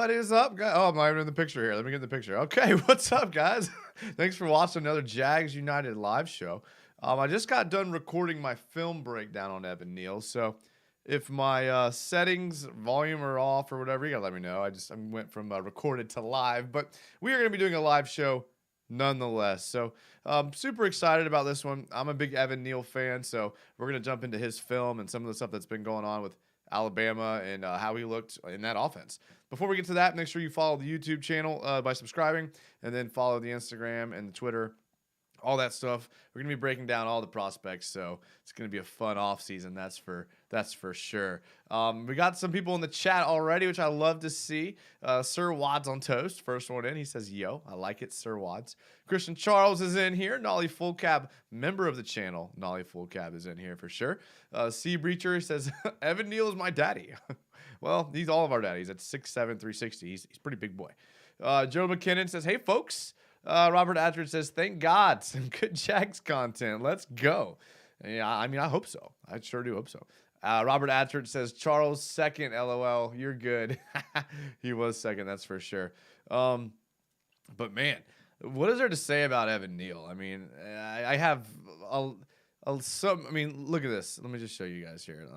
What is up, guys? Oh, I'm not even in the picture here. Let me get in the picture. Okay, what's up, guys? Thanks for watching another Jags United live show. I just got done recording my film breakdown on Evan Neal, so if my settings, volume are off or whatever, you gotta let me know. I went from recorded to live, but we are gonna be doing a live show nonetheless. So super excited about this one. I'm a big Evan Neal fan, so we're gonna jump into his film and some of the stuff that's been going on with Alabama and how he looked in that offense. Before we get to that, make sure you follow the YouTube channel by subscribing, and then follow the Instagram and the Twitter, all that stuff. We're going to be breaking down all the prospects, so it's going to be a fun offseason, that's for sure. We got some people in the chat already, which I love to see. Sir Wads on Toast, first one in. He says, yo, I like it, Sir Wads. Christian Charles is in here. Nolly Full Cab, member of the channel. Nolly Full Cab is in here for sure. C Breacher says, Evan Neal is my daddy. Well, he's all of our daddies. At 6'7", 360. He's a pretty big boy. Joe McKinnon says, hey, folks. Robert Attridge says, thank God, some good Jags content. Let's go. Yeah, I mean, I hope so. I sure do hope so. Robert Attridge says, Charles, second, LOL. You're good. He was second, that's for sure. But, man, what is there to say about Evan Neal? I mean, I have some. I mean, look at this. Let me just show you guys here.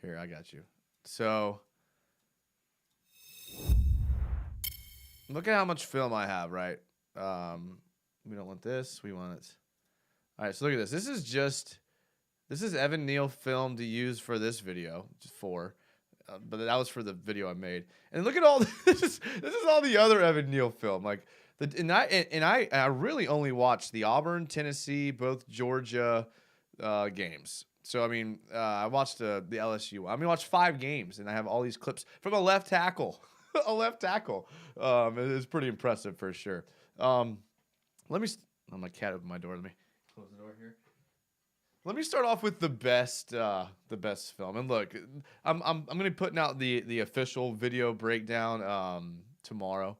Here, I got you. So, look at how much film I have, right? We don't want this. We want it. All right, so look at this. This is Evan Neal film to use for this video, just but that was for the video I made. And look at all this. This is all the other Evan Neal film. Like I really only watched the Auburn, Tennessee, both Georgia games. So I mean, I watched the LSU. I watched 5 games, and I have all these clips from a left tackle. A left tackle. It is pretty impressive for sure. Let me. Oh, my cat opened my door. Let me close the door here. Let me start off with the best film. And look, I'm gonna be putting out the official video breakdown tomorrow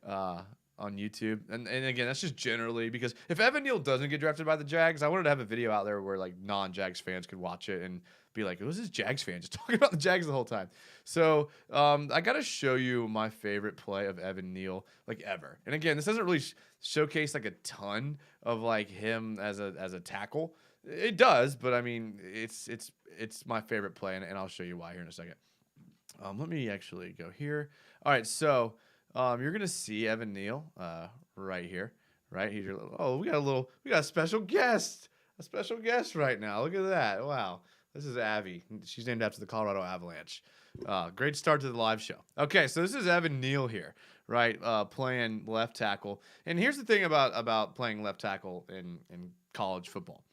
on YouTube. And again, that's just generally because if Evan Neal doesn't get drafted by the Jags, I wanted to have a video out there where like non-Jags fans could watch it and be like, who's this Jags fan just talking about the Jags the whole time? So I got to show you my favorite play of Evan Neal like ever. And again, this doesn't really showcase like a ton of like him as a tackle. It does, but I mean, it's my favorite play, and I'll show you why here in a second. Let me actually go here. All right, so you're gonna see Evan Neal right here, right? He's your we got a special guest right now. Look at that! Wow. This is Abby. She's named after the Colorado Avalanche. Great start to the live show. Okay, so this is Evan Neal here, right? Playing left tackle. And here's the thing about playing left tackle in college football.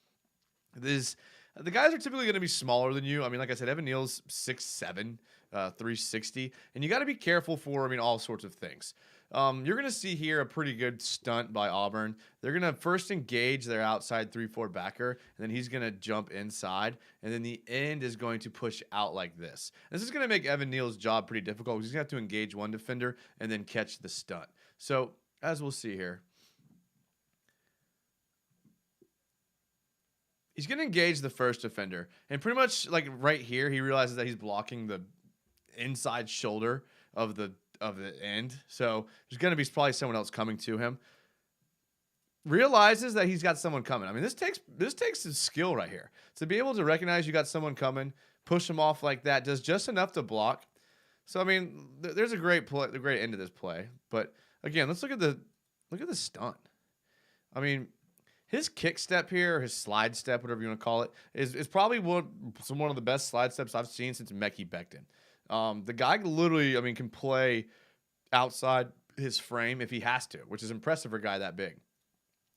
The guys are typically going to be smaller than you. I mean, like I said, Evan Neal's 6'7", 360. And you got to be careful for, all sorts of things. You're going to see here a pretty good stunt by Auburn. They're going to first engage their outside 3-4 backer, and then he's going to jump inside, and then the end is going to push out like this. This is going to make Evan Neal's job pretty difficult because he's going to have to engage one defender and then catch the stunt. So, as we'll see here, he's going to engage the first defender, and pretty much like right here, he realizes that he's blocking the inside shoulder of the end. So there's going to be probably someone else coming to him. Realizes that he's got someone coming. I mean, this takes some skill right here. To be able to recognize you got someone coming, push him off like that, does just enough to block. So I mean, there's a great end to this play. But again, let's look at the stunt. I mean, his kick step here, his slide step, whatever you want to call it, is probably one of the best slide steps I've seen since Mekhi Becton. The guy literally, can play outside his frame if he has to, which is impressive for a guy that big.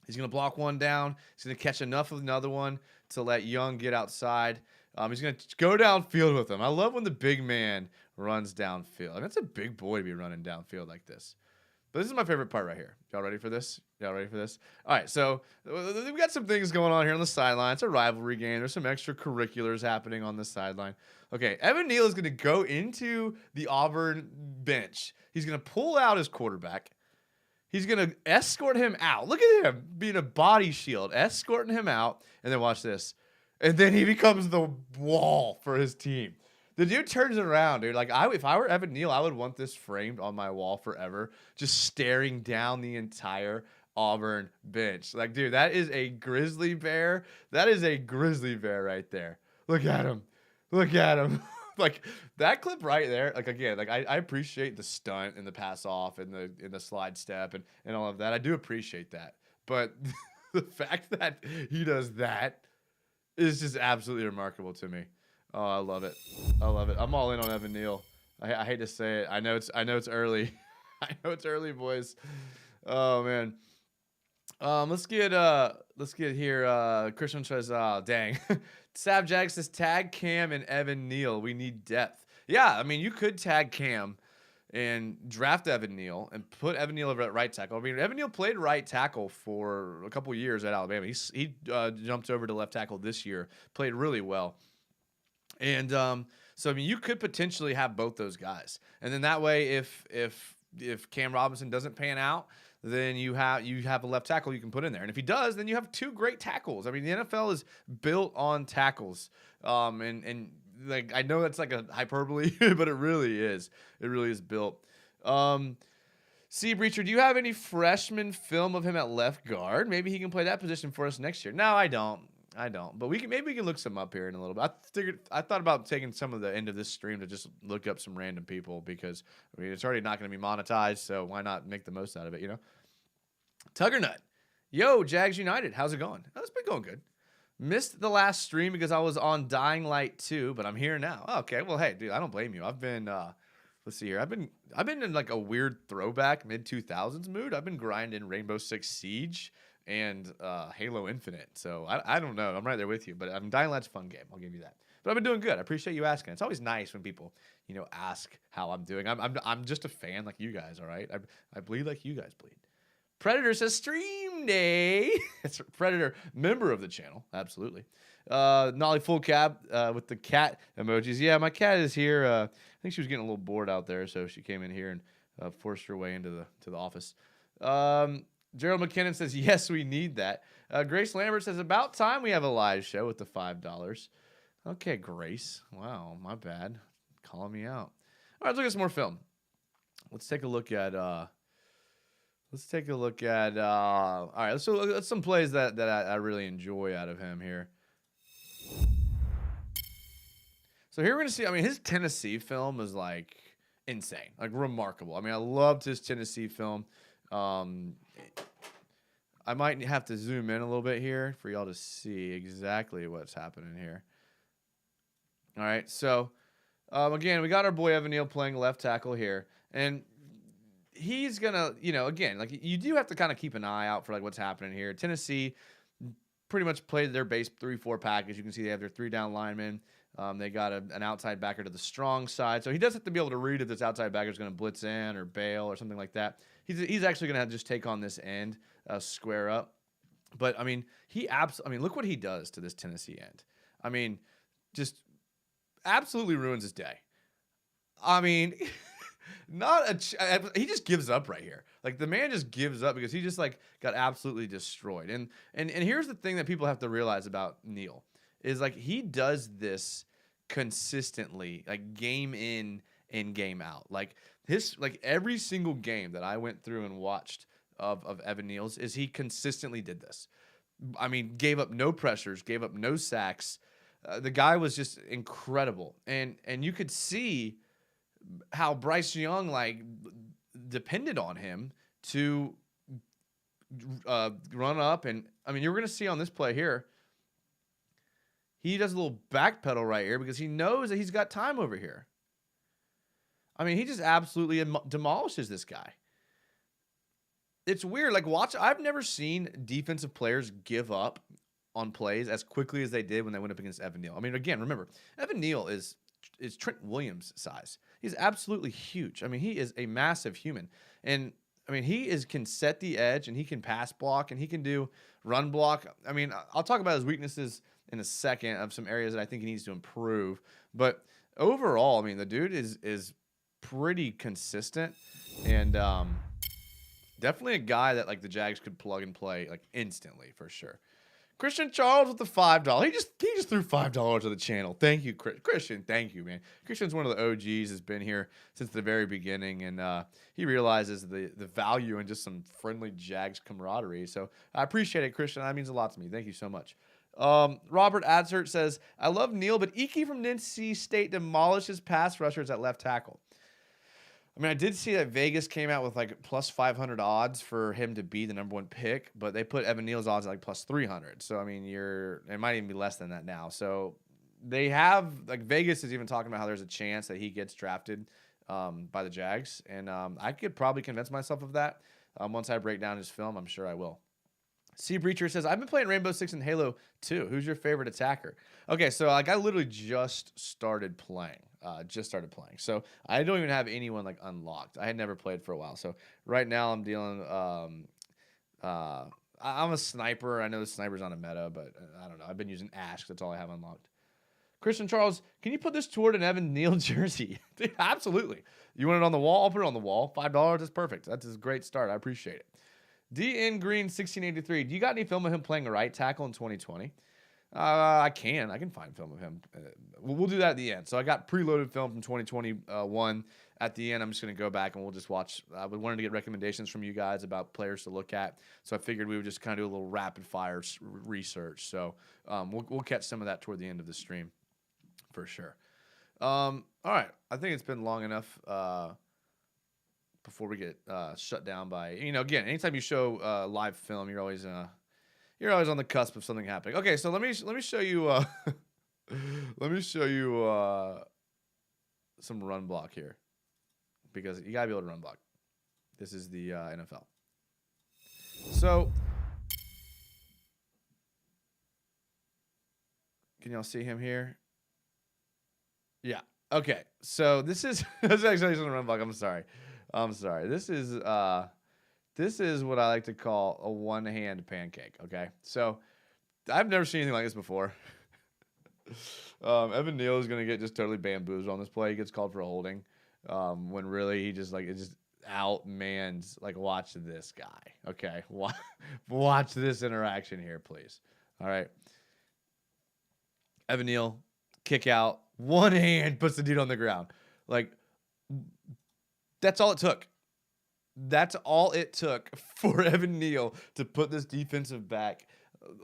He's going to block one down. He's going to catch enough of another one to let Young get outside. He's going to go downfield with him. I love when the big man runs downfield. That's a big boy to be running downfield like this. But this is my favorite part right here. Y'all ready for this? All right, so we've got some things going on here on the sideline. It's a rivalry game. There's some extracurriculars happening on the sideline. Okay, Evan Neal is going to go into the Auburn bench. He's going to pull out his quarterback. He's going to escort him out. Look at him being a body shield, escorting him out. And then watch this. And then he becomes the wall for his team. The dude turns around, dude. Like if I were Evan Neal, I would want this framed on my wall forever, just staring down the entire Auburn bench. Like, dude, that is a grizzly bear. That is a grizzly bear right there. Look at him. Look at him. Like that clip right there. Like again, like I appreciate the stunt and the pass off and the slide step and all of that. I do appreciate that. But the fact that he does that is just absolutely remarkable to me. Oh, I love it. I love it. I'm all in on Evan Neal. I hate to say it. I know it's early. I know it's early, boys. Oh man. Let's get here. Christian says, dang. Sav Jag says tag Cam and Evan Neal. We need depth. Yeah, I mean you could tag Cam and draft Evan Neal and put Evan Neal over at right tackle. I mean, Evan Neal played right tackle for a couple years at Alabama. He jumped over to left tackle this year, played really well. And so I mean, you could potentially have both those guys, and then that way, if Cam Robinson doesn't pan out, then you have a left tackle you can put in there, and if he does, then you have two great tackles. I mean, the NFL is built on tackles, and like I know that's like a hyperbole, but it really is. It really is built. Sea Breacher, do you have any freshman film of him at left guard? Maybe he can play that position for us next year. No, I don't. But maybe we can look some up here in a little bit. I thought about taking some of the end of this stream to just look up some random people because I mean it's already not going to be monetized, so why not make the most out of it, you know? Tuggernut, yo, Jags United, how's it going? Oh, it's been going good. Missed the last stream because I was on Dying Light 2, but I'm here now. Oh, okay, well, hey, dude, I don't blame you. I've been let's see here. I've been in like a weird throwback mid 2000s mood. I've been grinding Rainbow Six Siege and Halo Infinite. So I don't know. I'm right there with you. But Dying Light's a fun game. I'll give you that. But I've been doing good. I appreciate you asking. It's always nice when people, you know, ask how I'm doing. I'm just a fan like you guys, all right? I bleed like you guys bleed. Predator says stream day. It's Predator, member of the channel. Absolutely. Nolly Full Cab with the cat emojis. Yeah, my cat is here. I think she was getting a little bored out there, so she came in here and forced her way into the office. Gerald McKinnon says, yes, we need that. Grace Lambert says, about time we have a live show with the $5. Okay, Grace. Wow, my bad. Calling me out. All right, let's look at some more film. Let's take a look at all right, let's look at some plays that I really enjoy out of him here. So here we're going to see, I mean, his Tennessee film is like insane, like remarkable. I mean, I loved his Tennessee film. I might have to zoom in a little bit here for y'all to see exactly what's happening here. All right, so again, we got our boy Evan Neal playing left tackle here, and he's gonna, you know, again, like you do have to kind of keep an eye out for like what's happening here. Tennessee pretty much played their base 3-4 package. You can see they have their 3 down linemen. They got an outside backer to the strong side, so he does have to be able to read if this outside backer is going to blitz in or bail or something like that. He's actually going to just take on this end, square up. But I mean, look what he does to this Tennessee end. I mean, just absolutely ruins his day. I mean, he just gives up right here. Like the man just gives up because he just like got absolutely destroyed. And here's the thing that people have to realize about Neal is like he does this consistently, like game in and game out. Like every single game that I went through and watched of Evan Neal's is he consistently did this. I mean, gave up no pressures, gave up no sacks. The guy was just incredible. And you could see how Bryce Young like depended on him to run up. And I mean, you're going to see on this play here, he does a little backpedal right here because he knows that he's got time over here. I mean, he just absolutely demolishes this guy. It's weird. Like, I've never seen defensive players give up on plays as quickly as they did when they went up against Evan Neal. I mean, again, remember, Evan Neal is Trent Williams' size. He's absolutely huge. I mean, he is a massive human. And, I mean, he can set the edge, and he can pass block, and he can do run block. I mean, I'll talk about his weaknesses in a second of some areas that I think he needs to improve. But overall, I mean, the dude is pretty consistent and definitely a guy that like the Jags could plug and play like instantly for sure. Christian Charles with the $5. He just threw $5 to the channel. Thank you, Christian. Thank you, man. Christian's one of the OGs. Has been here since the very beginning, and he realizes the value in just some friendly Jags camaraderie. So I appreciate it, Christian. That means a lot to me. Thank you so much. Robert Adshert says, I love Neal, but Iki from NC State demolishes pass rushers at left tackle. I mean, I did see that Vegas came out with like plus 500 odds for him to be the #1 pick, but they put Evan Neal's odds at like plus 300. So, I mean, it might even be less than that now. So they have, like, Vegas is even talking about how there's a chance that he gets drafted by the Jags. And I could probably convince myself of that. Once I break down his film, I'm sure I will. C Breacher says, I've been playing Rainbow Six and Halo 2. Who's your favorite attacker? Okay, so like I literally just started playing. So I don't even have anyone like unlocked. I had never played for a while. So right now I'm dealing I'm a sniper. I know the sniper's on a meta, but I don't know. I've been using Ash. That's all I have unlocked. Christian Charles, can you put this toward an Evan Neal jersey? Dude, absolutely. You want it on the wall? I'll put it on the wall. $5 is perfect. That's a great start. I appreciate it. DN Green 1683. Do you got any film of him playing a right tackle in 2020? I can find film of him. We'll do that at the end. So I got preloaded film from 2021. At the end, I'm just going to go back and we'll just watch. We wanted to get recommendations from you guys about players to look at. So I figured we would just kind of do a little rapid fire research. So we'll catch some of that toward the end of the stream for sure. All right. I think it's been long enough before we get shut down by, again, anytime you show live film, you're always on the cusp of something happening. Okay, so let me show you let me show you some run block here, because you gotta be able to run block. This is the NFL. So can y'all see him here? Yeah. Okay. So this is this is actually some run block. I'm sorry. This is what I like to call a one-hand pancake, okay? So I've never seen anything like this before. Evan Neal is going to get just totally bamboozled on this play. He gets called for a holding when really he just, it just outmans, watch this guy, okay? Watch this interaction here, please. All right. Evan Neal, kick out, one hand, puts the dude on the ground. That's all it took. That's all it took for Evan Neal to put this defensive back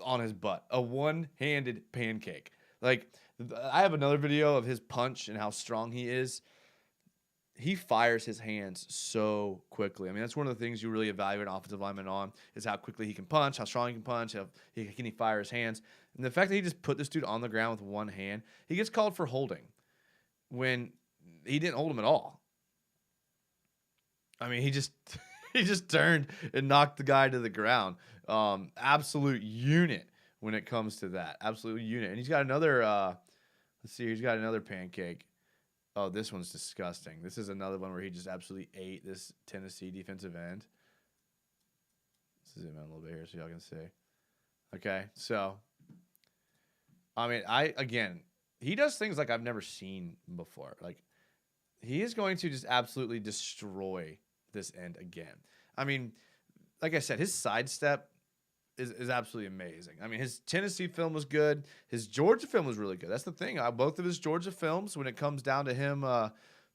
on his butt. A one-handed pancake. I have another video of his punch and how strong he is. He fires his hands so quickly. I mean, that's one of the things you really evaluate an offensive lineman on, is how quickly he can punch, how strong he can punch, how can he fire his hands. And the fact that he just put this dude on the ground with one hand, he gets called for holding when he didn't hold him at all. I mean, he just turned and knocked the guy to the ground. Absolute unit when it comes to that. Absolute unit. And he's got another, let's see, he's got another pancake. Oh, this one's disgusting. This is another one where he just absolutely ate this Tennessee defensive end. Let's zoom in a little bit here so y'all can see. Okay, so, I mean, he does things like I've never seen before. He is going to just absolutely destroy this end again. I mean, like I said, his sidestep is absolutely amazing. I mean, his Tennessee film was good. His Georgia film was really good. That's the thing. Both of his Georgia films, when it comes down to him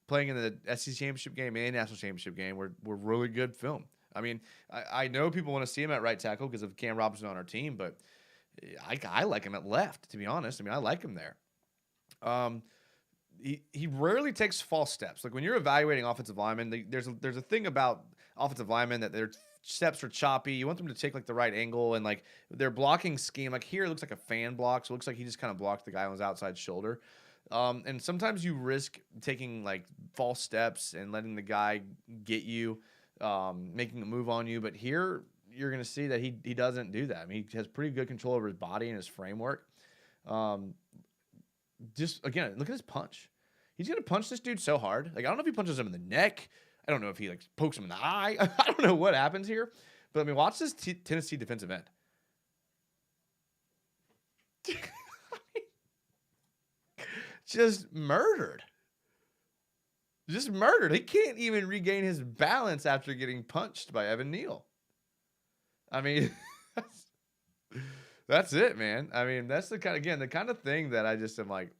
playing in the SEC championship game and national championship game, were really good film. I mean, I know people want to see him at right tackle because of Cam Robinson on our team, but I like him at left, to be honest. I mean, I like him there. He rarely takes false steps. When you're evaluating offensive linemen, there's a thing about offensive linemen that their steps are choppy. You want them to take the right angle, and their blocking scheme. Here it looks like a fan block, so it looks like he just kind of blocked the guy on his outside shoulder. And sometimes you risk taking false steps and letting the guy get you, making a move on you. But here you're going to see that he doesn't do that. I mean, he has pretty good control over his body and his framework. Just again, look at his punch. He's going to punch this dude so hard. I don't know if he punches him in the neck. I don't know if he pokes him in the eye. I don't know what happens here. But I mean, watch this Tennessee defensive end. Just murdered. Just murdered. He can't even regain his balance after getting punched by Evan Neal. I mean, That's it, man. I mean, that's the kind of thing that I just am like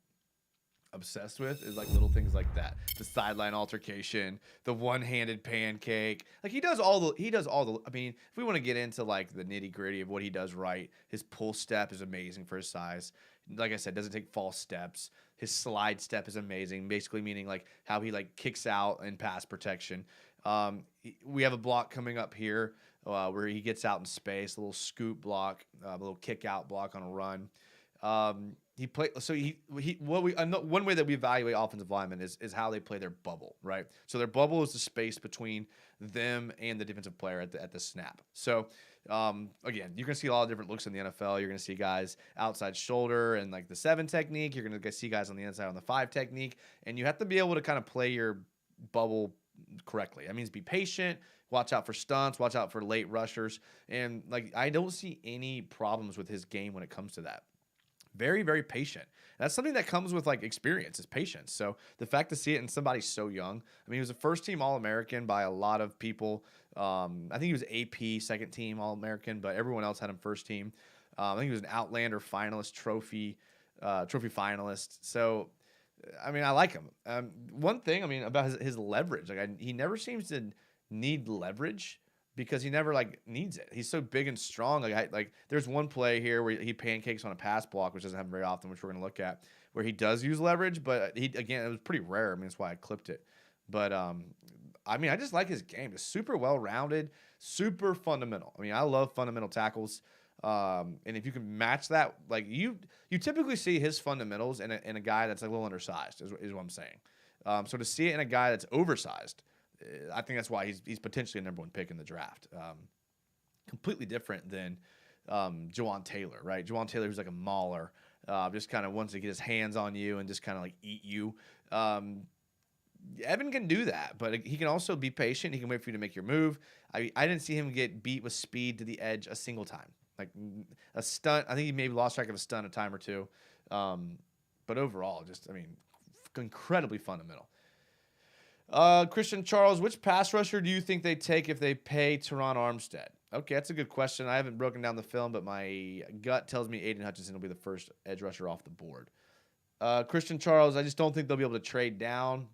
obsessed with is like little things like that. The sideline altercation, the one-handed pancake. Like he does all the I mean, if we want to get into like the nitty-gritty of what he does right, his pull step is amazing for his size. Like I said, doesn't take false steps. His slide step is amazing, basically meaning like how he like kicks out in pass protection. We have a block coming up here where he gets out in space, a little scoop block, a little kick out block on a run. He play so he what we one way that we evaluate offensive linemen is how they play their bubble, right? So their bubble is the space between them and the defensive player at the snap. So again, you're gonna see a lot of different looks in the NFL. You're gonna see guys outside shoulder and like the 7 technique. You're gonna see guys on the inside on the 5 technique, and you have to be able to kind of play your bubble correctly. That means be patient. Watch out for stunts. Watch out for late rushers. And like I don't see any problems with his game when it comes to that. Very, very patient. That's something that comes with like experience is patience. So the fact to see it in somebody so young, I mean, he was a first team All-American by a lot of people. I think he was AP second team All-American, but everyone else had him first team. I think he was an Outlander finalist, trophy finalist. So, I mean, I like him. One thing, I mean, about his leverage, like he never seems to need leverage because he never like needs it. He's so big and strong. Like there's one play here where he pancakes on a pass block, which doesn't happen very often, which we're gonna look at, where he does use leverage, but it was pretty rare. I mean, that's why I clipped it. But I mean, I just like his game. It's super well rounded, super fundamental. I mean, I love fundamental tackles. And if you can match that, like you typically see his fundamentals in a guy that's a little undersized, is what I'm saying. So to see it in a guy that's oversized, I think that's why he's potentially a number 1 pick in the draft. Completely different than Jawan Taylor, right? Jawan Taylor, who's like a mauler, just kind of wants to get his hands on you and just kind of like eat you. Evan can do that, but he can also be patient. He can wait for you to make your move. I didn't see him get beat with speed to the edge a single time. Like a stunt, I think he maybe lost track of a stunt a time or two. But overall, just, I mean, incredibly fundamental. Christian Charles, which pass rusher do you think they take if they pay Teron Armstead? Okay, that's a good question. I haven't broken down the film, but my gut tells me Aiden Hutchinson will be the first edge rusher off the board. Christian Charles, I just don't think they'll be able to trade down.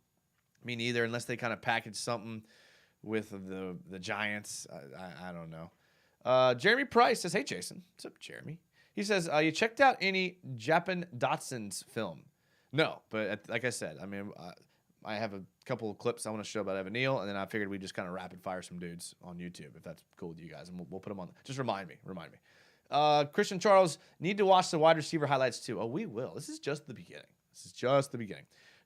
Me neither, unless they kind of package something with the Giants. I don't know. Jeremy Price says, hey, Jason. What's up, Jeremy? He says, you checked out any Japan Dotson's film? No, but like I said, I mean, I have a couple of clips I want to show about Evan Neal, and then I figured we'd just kind of rapid fire some dudes on YouTube, if that's cool with you guys, and we'll put them on. Just remind me. Christian Charles, need to watch the wide receiver highlights too. Oh, we will. This is just the beginning.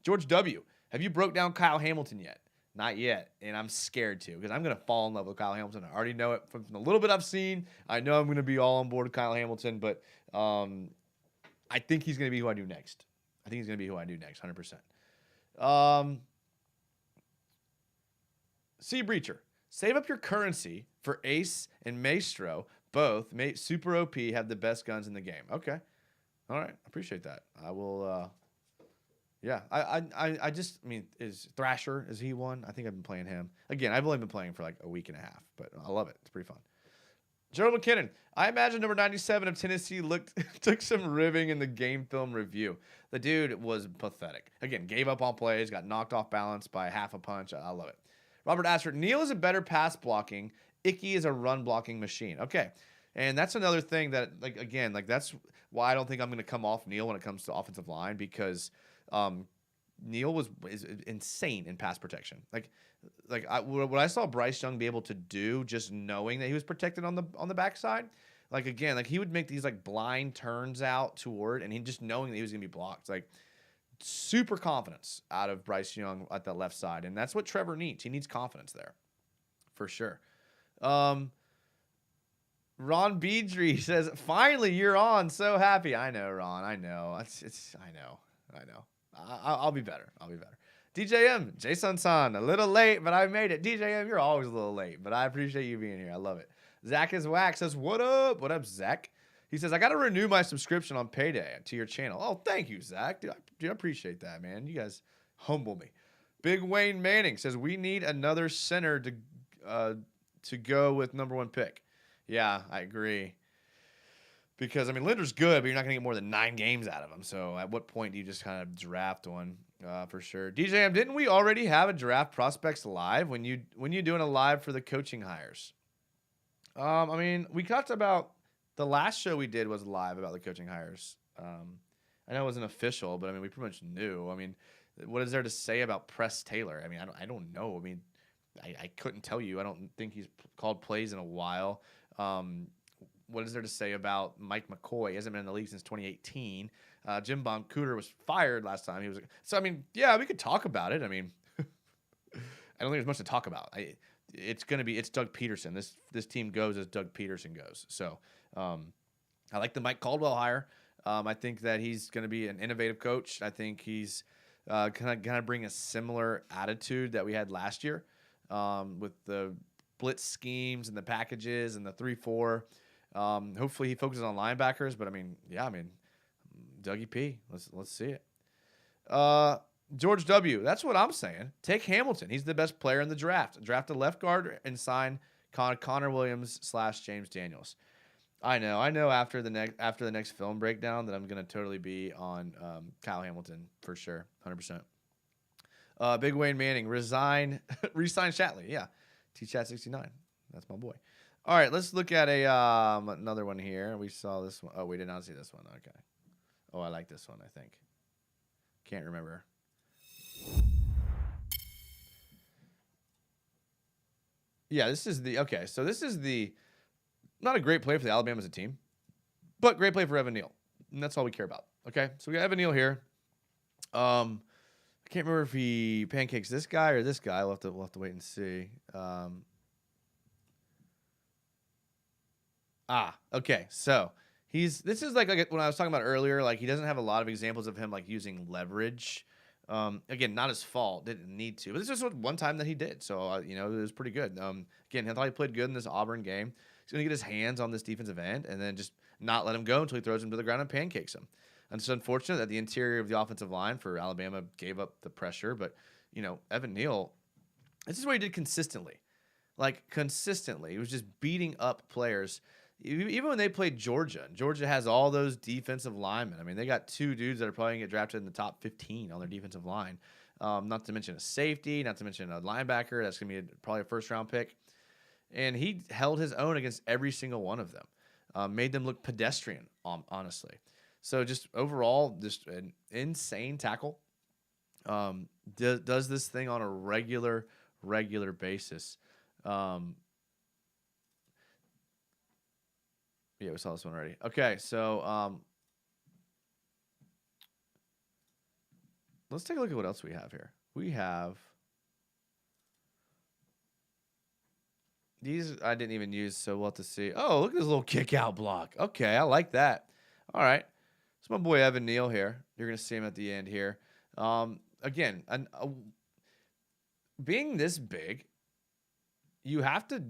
George W., have you broke down Kyle Hamilton yet? Not yet, and I'm scared to because I'm going to fall in love with Kyle Hamilton. I already know it from the little bit I've seen. I know I'm going to be all on board with Kyle Hamilton, but I think he's going to be who I do next. 100%. C Breacher, save up your currency for Ace and Maestro. Both super OP, have the best guns in the game. Okay, all right, appreciate that. I will. Yeah, I mean, is Thrasher, is he one? I think I've been playing him. Again, I've only been playing for like a week and a half, but I love it. It's pretty fun. Gerald McKinnon, I imagine number 97 of Tennessee took some ribbing in the game film review. The dude was pathetic. Again, gave up on plays, got knocked off balance by half a punch. I love it. Robert Ashford, Neal is a better pass blocking. Icky is a run blocking machine. Okay. And that's another thing that, like, again, like that's why I don't think I'm going to come off Neal when it comes to offensive line, because Neal is insane in pass protection. What I saw Bryce Young be able to do, just knowing that he was protected on the backside, like again, like he would make these like blind turns out toward, and he just knowing that he was gonna be blocked, like super confidence out of Bryce Young at the left side, and that's what Trevor needs. He needs confidence there, for sure. Ron Beedry says, "Finally, you're on. So happy." I know, Ron. I know. I know. I'll be better. DJM, Jason-san, a little late, but I made it. DJM, you're always a little late, but I appreciate you being here. I love it. Zach is Whack says, what up? What up, Zach? He says, I got to renew my subscription on payday to your channel. Oh, thank you, Zach. Dude, I appreciate that, man. You guys humble me. Big Wayne Manning says, we need another center to go with number 1 pick. Yeah, I agree. Because, I mean, Linder's good, but you're not going to get more than 9 games out of him. So at what point do you just kind of draft one for sure? DJM, didn't we already have a draft prospects live when you doing a live for the coaching hires? I mean, we talked about the last show we did was live about the coaching hires. I know it wasn't official, but I mean, we pretty much knew. I mean, what is there to say about Press Taylor? I mean, I don't know. I mean, I couldn't tell you. I don't think he's called plays in a while. What is there to say about Mike McCoy? He hasn't been in the league since 2018. Jim Boncutter was fired last time. So I mean, yeah, we could talk about it. I mean, I don't think there's much to talk about. It's Doug Peterson. This team goes as Doug Peterson goes. So I like the Mike Caldwell hire. I think that he's going to be an innovative coach. I think he's going to bring a similar attitude that we had last year with the blitz schemes and the packages and the 3-4. Hopefully he focuses on linebackers, but I mean, Dougie P. Let's see it. George W. That's what I'm saying. Take Hamilton. He's the best player in the draft. Draft a left guard and sign Connor Williams / James Daniels. I know. After the next film breakdown, that I'm gonna totally be on Kyle Hamilton for sure, 100%. Big Wayne Manning resign Shatley. Yeah, T-Chat69. That's my boy. All right, let's look at another one here. We saw this one. Oh, we did not see this one. Okay. Oh, I like this one, I think. Can't remember. Yeah, this is the not a great play for the Alabama as a team, but great play for Evan Neal. And that's all we care about. Okay, so we got Evan Neal here. I can't remember if he pancakes this guy or this guy. We'll have to wait and see. Okay. So this is like when I was talking about earlier, like he doesn't have a lot of examples of him like using leverage. Again, not his fault, didn't need to, but this is just one time that he did. So, it was pretty good. Again, I thought he played good in this Auburn game. He's going to get his hands on this defensive end and then just not let him go until he throws him to the ground and pancakes him. And it's unfortunate that the interior of the offensive line for Alabama gave up the pressure, but, Evan Neal, this is what he did consistently. Like, consistently. He was just beating up players. Even when they played Georgia, and Georgia has all those defensive linemen. I mean, they got 2 dudes that are probably going to get drafted in the top 15 on their defensive line. Not to mention a safety, not to mention a linebacker. That's going to be probably a first-round pick. And he held his own against every single one of them. Made them look pedestrian, honestly. So just overall, just an insane tackle. Does this thing on a regular basis. Yeah, we saw this one already. Okay, so let's take a look at what else we have here. We have these I didn't even use, so we'll have to see. Oh, look at this little kick out block. Okay, I like that. All right. It's my boy Evan Neal here. You're going to see him at the end here. Again, being this big, you have to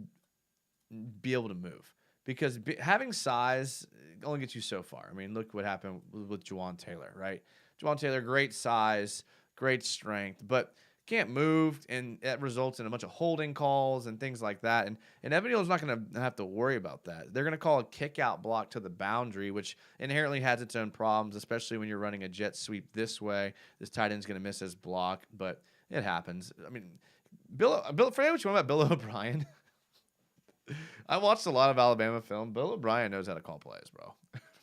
be able to move. Because having size only gets you so far. I mean, look what happened with Juwan Taylor, right? Juwan Taylor, great size, great strength, but can't move, and that results in a bunch of holding calls and things like that. And Evan Neal's not going to have to worry about that. They're going to call a kick-out block to the boundary, which inherently has its own problems, especially when you're running a jet sweep this way. This tight end's going to miss his block, but it happens. I mean, Bill, forget what you want about Bill O'Brien. I watched a lot of Alabama film. Bill O'Brien knows how to call plays, bro.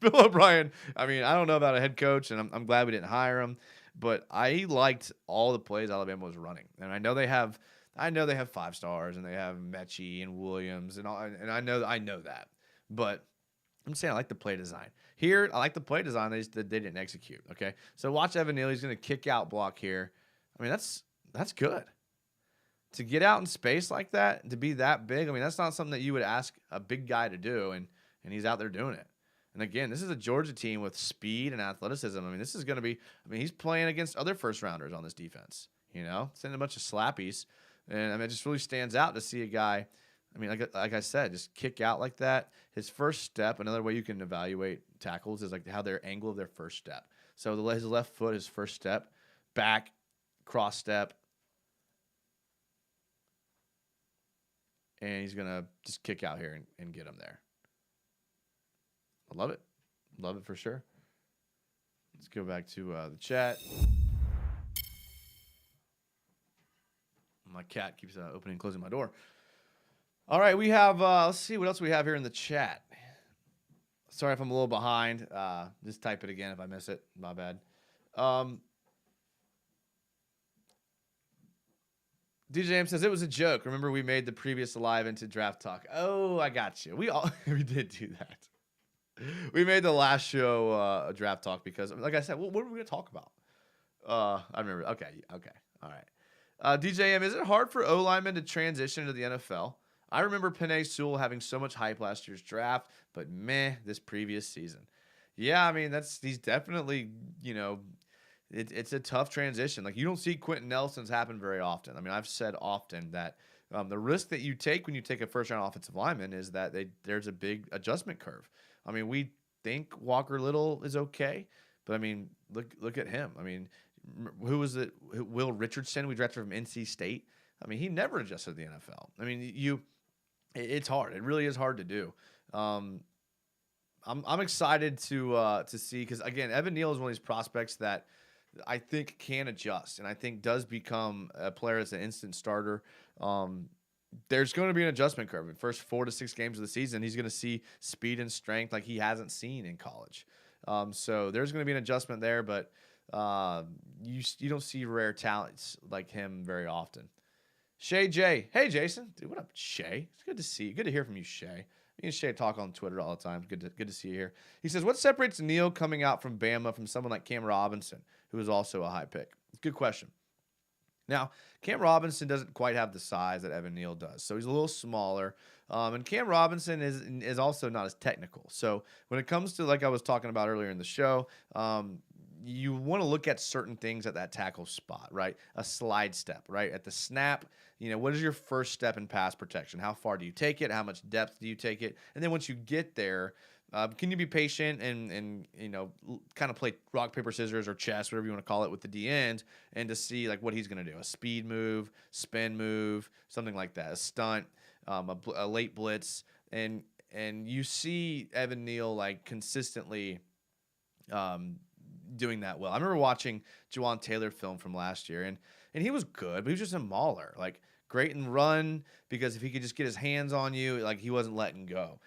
Bill O'Brien, I mean, I don't know about a head coach, and I'm glad we didn't hire him, but I liked all the plays Alabama was running. And I know they have 5 stars, and they have Mechie and Williams and all, and I know that. But I'm saying I like the play design. Here, I like the play design they didn't execute, okay? So watch Evan Neal. He's going to kick out block here. I mean, that's good. To get out in space like that, to be that big, I mean, that's not something that you would ask a big guy to do, and he's out there doing it. And again, this is a Georgia team with speed and athleticism. I mean, this is going to be – he's playing against other first-rounders on this defense, sending a bunch of slappies. And, I mean, it just really stands out to see a guy – I mean, like I said, just kick out like that. His first step, another way you can evaluate tackles is like how their angle of their first step. So his left foot, his first step, back, cross step, and he's going to just kick out here and get him there. I love it. Love it for sure. Let's go back to the chat. My cat keeps opening and closing my door. All right, we have, let's see what else we have here in the chat. Sorry if I'm a little behind. Just type it again if I miss it. My bad. DJ M says it was a joke. Remember, we made the previous live into draft talk. Oh, I got you. We did do that. We made the last show a draft talk because, like I said, what were we going to talk about? I remember. Okay. All right. DJ M, is it hard for O linemen to transition to the NFL? I remember Penei Sewell having so much hype last year's draft, but meh this previous season. Yeah, I mean he's definitely it's a tough transition. Like you don't see Quentin Nelson's happen very often. I mean I've said often that the risk that you take when you take a first round offensive lineman is that there's a big adjustment curve. I mean we think Walker Little is okay, but I mean look at him. I mean who was it? Will Richardson we drafted from NC State. I mean he never adjusted to the NFL. I mean it's hard. It really is hard to do. I'm excited to see because again, Evan Neal is one of these prospects that I think can adjust and I think does become a player as an instant starter. There's going to be an adjustment curve. In the first 4 to 6 games of the season, he's going to see speed and strength like he hasn't seen in college. So there's going to be an adjustment there, but you don't see rare talents like him very often. Shay J. Hey, Jason. Dude, what up, Shay? It's good to see you. Good to hear from you, Shay. Me and Shay talk on Twitter all the time. Good to see you here. He says, what separates Neal coming out from Bama from someone like Cam Robinson, who is also a high pick? Good question. Now, Cam Robinson doesn't quite have the size that Evan Neal does, so he's a little smaller. And Cam Robinson is also not as technical. So when it comes to, like I was talking about earlier in the show, you want to look at certain things at that tackle spot, right? A slide step, right? At the snap, what is your first step in pass protection? How far do you take it? How much depth do you take it? And then once you get there, can you be patient and kind of play rock, paper, scissors or chess, whatever you want to call it, with the D end and to see like what he's going to do? A speed move, spin move, something like that, a stunt, a late blitz. And you see Evan Neal like consistently doing that well. I remember watching Juwan Taylor film from last year, and he was good, but he was just a mauler, like great in run because if he could just get his hands on you, like he wasn't letting go.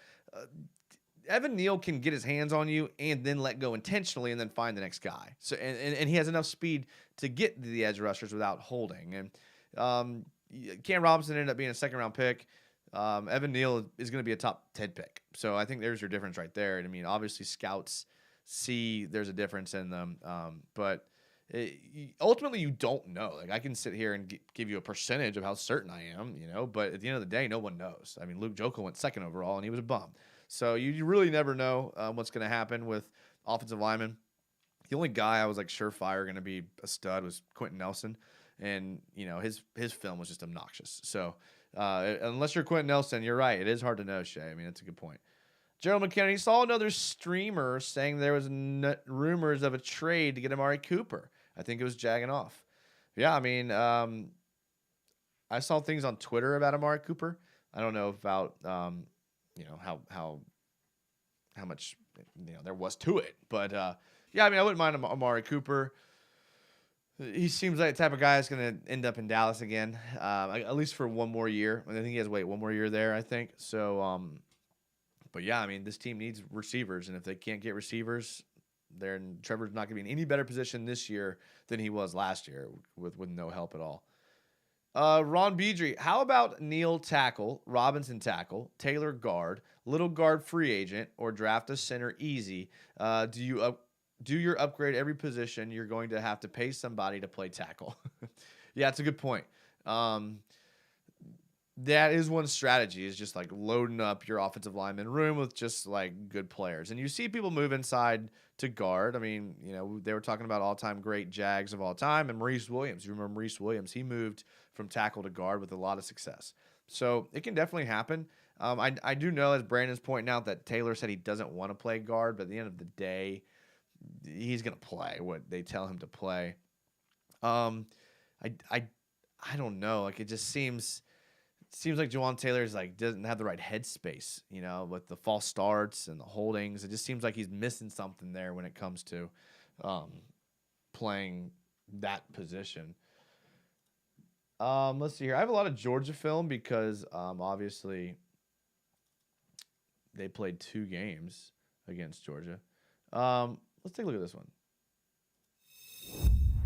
Evan Neal can get his hands on you and then let go intentionally and then find the next guy. So and he has enough speed to get to the edge rushers without holding. And Cam Robinson ended up being a second-round pick. Evan Neal is going to be a top 10 pick. So I think there's your difference right there. And I mean, obviously scouts see there's a difference in them, but ultimately you don't know. Like I can sit here and give you a percentage of how certain I am, but at the end of the day, no one knows. I mean, Luke Jokel went second overall and he was a bum. So you really never know what's going to happen with offensive linemen. The only guy I was like surefire going to be a stud was Quentin Nelson, and his film was just obnoxious. So unless you're Quentin Nelson, you're right. It is hard to know, Shay. I mean, that's a good point. Gerald McKenna, saw another streamer saying there was rumors of a trade to get Amari Cooper. I think it was jagging off. Yeah, I mean, I saw things on Twitter about Amari Cooper. I don't know about how much there was to it, but yeah, I mean, I wouldn't mind Amari Cooper. He seems like the type of guy that's going to end up in Dallas again, at least for one more year. I think he has one more year there. I think so. But yeah, I mean, this team needs receivers, and if they can't get receivers, then Trevor's not going to be in any better position this year than he was last year with no help at all. Ron Beedry, how about Neal tackle, Robinson tackle, Taylor guard, Little guard free agent, or draft a center easy? Do your upgrade every position? You're going to have to pay somebody to play tackle. Yeah, it's a good point. That is one strategy, is just like loading up your offensive lineman room with just like good players. And you see people move inside to guard. I mean, they were talking about all-time great Jags of all time, and Maurice Williams. You remember Maurice Williams? He moved from tackle to guard with a lot of success. So it can definitely happen. I do know, as Brandon's pointing out, that Taylor said he doesn't want to play guard, but at the end of the day, he's going to play what they tell him to play. I don't know. Like, it just seems seems like Jawan Taylor's like doesn't have the right headspace, with the false starts and the holdings. It just seems like he's missing something there when it comes to playing that position. Let's see here. I have a lot of Georgia film because obviously they played 2 games against Georgia. Let's take a look at this one.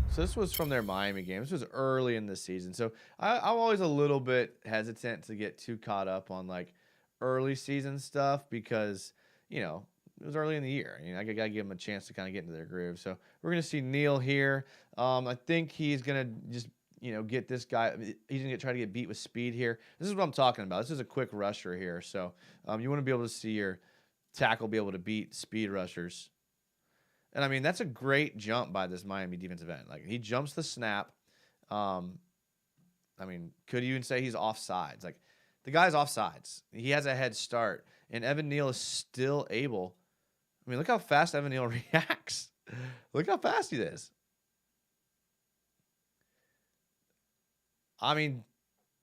So this was from their Miami game. This was early in the season. So I'm always a little bit hesitant to get too caught up on like early season stuff because, it was early in the year. I got to give them a chance to kind of get into their groove. So we're going to see Neal here. I think he's going to just, get this guy. He's going to try to get beat with speed here. This is what I'm talking about. This is a quick rusher here. So you want to be able to see your tackle be able to beat speed rushers. And, I mean, that's a great jump by this Miami defensive end. Like, he jumps the snap. I mean, could you even say he's offsides? Like, the guy's offsides. He has a head start. And Evan Neal is still able. I mean, look how fast Evan Neal reacts. Look how fast he is. I mean,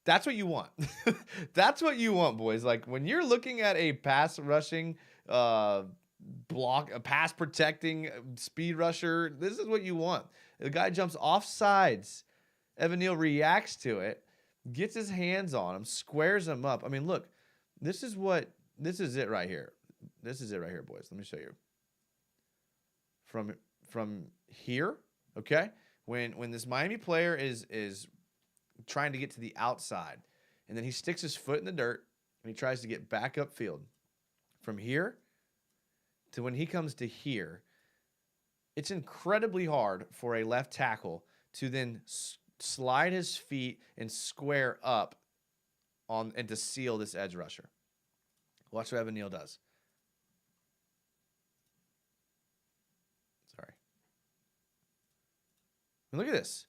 that's what you want. That's what you want, boys. Like, when you're looking at a pass rushing block, a pass protecting speed rusher, this is what you want. The guy jumps off sides. Evan Neal reacts to it, gets his hands on him, squares him up. I mean, look, this is it right here. This is it right here, boys. Let me show you. From here, okay? When this Miami player is trying to get to the outside, and then he sticks his foot in the dirt and he tries to get back upfield. From here to when he comes to here, it's incredibly hard for a left tackle to then slide his feet and square up and to seal this edge rusher. Watch what Evan Neal does. Sorry. And look at this.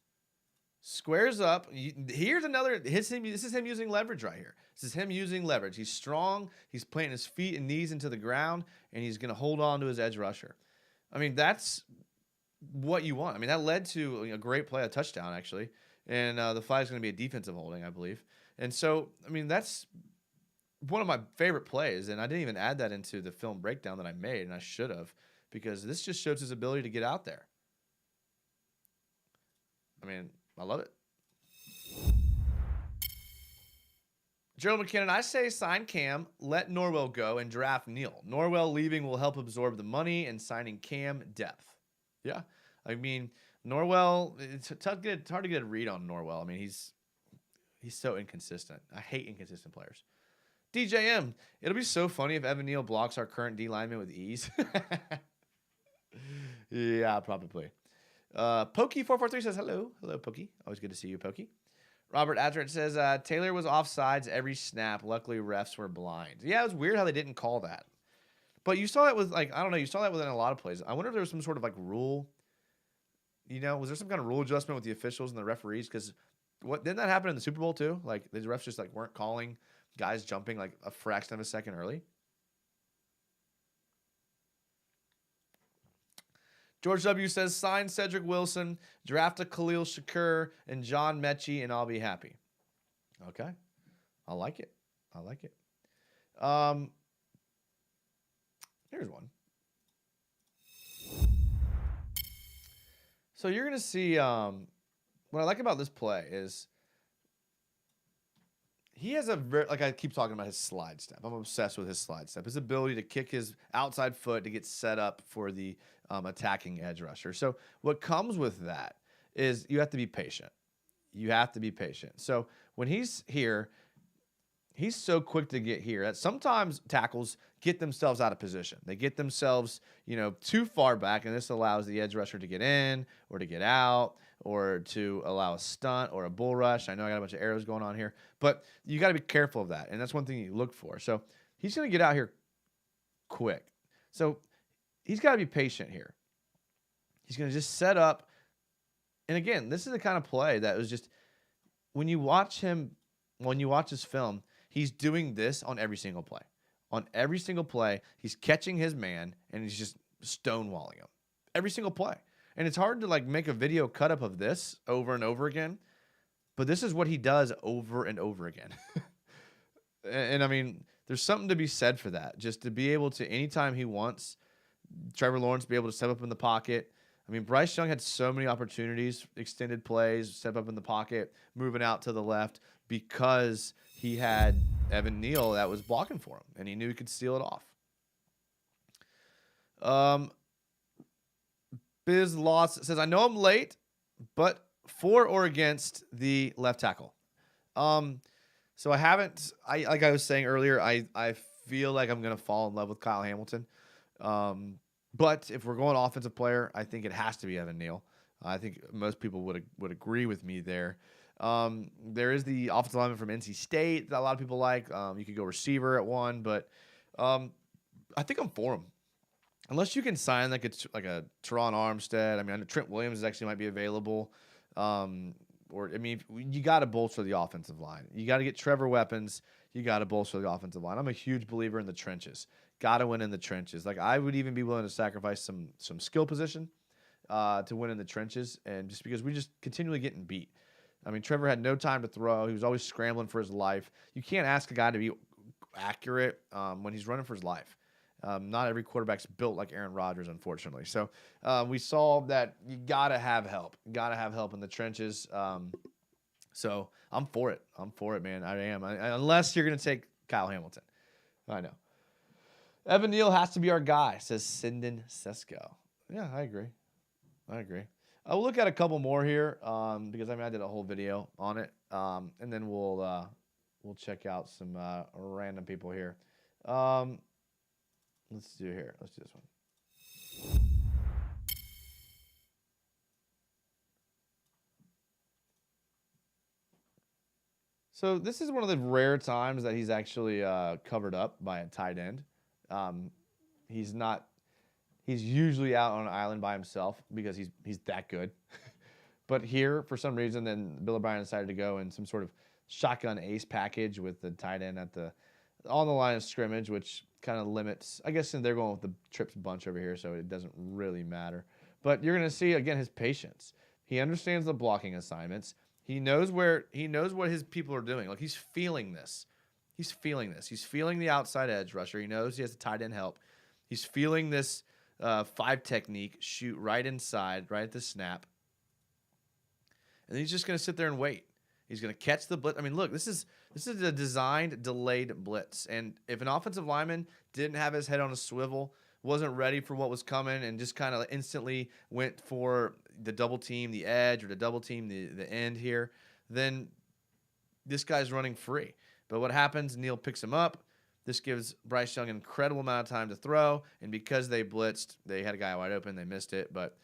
Squares up. Here's another. This is him using leverage right here. This is him using leverage. He's strong. He's planting his feet and knees into the ground, and he's going to hold on to his edge rusher. I mean, that's what you want. I mean, that led to a great play, a touchdown, actually. And the flag is going to be a defensive holding, I believe. And so, I mean, that's one of my favorite plays, and I didn't even add that into the film breakdown that I made, and I should have, because this just shows his ability to get out there. I mean, I love it. Gerald McKinnon, I say sign Cam, let Norwell go, and draft Neal. Norwell leaving will help absorb the money, and signing Cam depth. Yeah, I mean, Norwell, it's hard to get a read on Norwell. I mean, he's so inconsistent. I hate inconsistent players. DJM, it'll be so funny if Evan Neal blocks our current D lineman with ease. Yeah, probably. Pokey443 says hello. Hello, Pokey. Always good to see you, Pokey. Robert Adrett says Taylor was offsides every snap. Luckily, refs were blind. Yeah, it was weird how they didn't call that. But you saw that with, like, I don't know, you saw that within a lot of plays. I wonder if there was some sort of, like, rule. Was there some kind of rule adjustment with the officials and the referees? Because didn't that happen in the Super Bowl, too? Like, the refs just, like, weren't calling guys jumping, like, a fraction of a second early. George W. says, sign Cedric Wilson, draft a Khalil Shakur, and John Mechie, and I'll be happy. Okay. I like it. Here's one. So you're going to see, what I like about this play is he has like I keep talking about his slide step. I'm obsessed with his slide step. His ability to kick his outside foot to get set up for the attacking edge rusher. So what comes with that is you have to be patient. So when he's here, he's so quick to get here that sometimes tackles get themselves out of position. They get themselves, too far back, and this allows the edge rusher to get in or to get out or to allow a stunt or a bull rush. I know I got a bunch of arrows going on here, but you got to be careful of that, and that's one thing you look for. So he's going to get out here quick. So he's got to be patient here. He's going to just set up. And again, this is the kind of play that was just when you watch his film, he's doing this on every single play. On every single play, he's catching his man and he's just stonewalling him. Every single play. And it's hard to like make a video cut up of this over and over again, but this is what he does over and over again. And I mean, there's something to be said for that. Just to be able to, anytime he wants, Trevor Lawrence be able to step up in the pocket. I mean, Bryce Young had so many opportunities, extended plays, step up in the pocket, moving out to the left because he had Evan Neal that was blocking for him, and he knew he could steal it off. Biz Loss says, I know I'm late, but for or against the left tackle? So I haven't. Like I was saying earlier, I feel like I'm gonna fall in love with Kyle Hamilton. But if we're going offensive player, I think it has to be Evan Neal. I think most people would agree with me there. There is the offensive lineman from NC State that a lot of people like. You could go receiver at one, but I think I'm for him. Unless you can sign like a Teron Armstead. I mean, I know Trent Williams actually might be available. Or I mean, you got to bolster the offensive line. You got to get Trevor weapons. You got to bolster the offensive line. I'm a huge believer in the trenches. Got to win in the trenches. Like I would even be willing to sacrifice some skill position to win in the trenches, and just because we just continually getting beat. I mean, Trevor had no time to throw. He was always scrambling for his life. You can't ask a guy to be accurate when he's running for his life. Not every quarterback's built like Aaron Rodgers, unfortunately. So we saw that you got to have help. Got to have help in the trenches. So I'm for it. I'm for it, man. I am. Unless you're going to take Kyle Hamilton. I know. Evan Neal has to be our guy, says Sinden Sesko. Yeah, I agree. I'll look at a couple more here because I did a whole video on it. And then we'll check out some random people here. Let's do this one. So this is one of the rare times that he's actually covered up by a tight end. He's not. He's usually out on an island by himself because he's that good. But here, for some reason, then Bill O'Brien decided to go in some sort of shotgun ace package with the tight end on the line of scrimmage, which kind of limits. I guess they're going with the trips bunch over here, so it doesn't really matter. But you're going to see again his patience. He understands the blocking assignments. He knows what his people are doing. Like he's feeling this. He's feeling the outside edge rusher. He knows he has the tight end help. He's feeling this 5 technique, shoot right inside, right at the snap. And he's just going to sit there and wait. He's going to catch the blitz. I mean, look, this is a designed delayed blitz. And if an offensive lineman didn't have his head on a swivel, wasn't ready for what was coming, and just kind of instantly went for the double team, the edge, or the double team, the end here, then this guy's running free. But what happens, Neal picks him up. This gives Bryce Young an incredible amount of time to throw, and because they blitzed, they had a guy wide open. They missed it. But,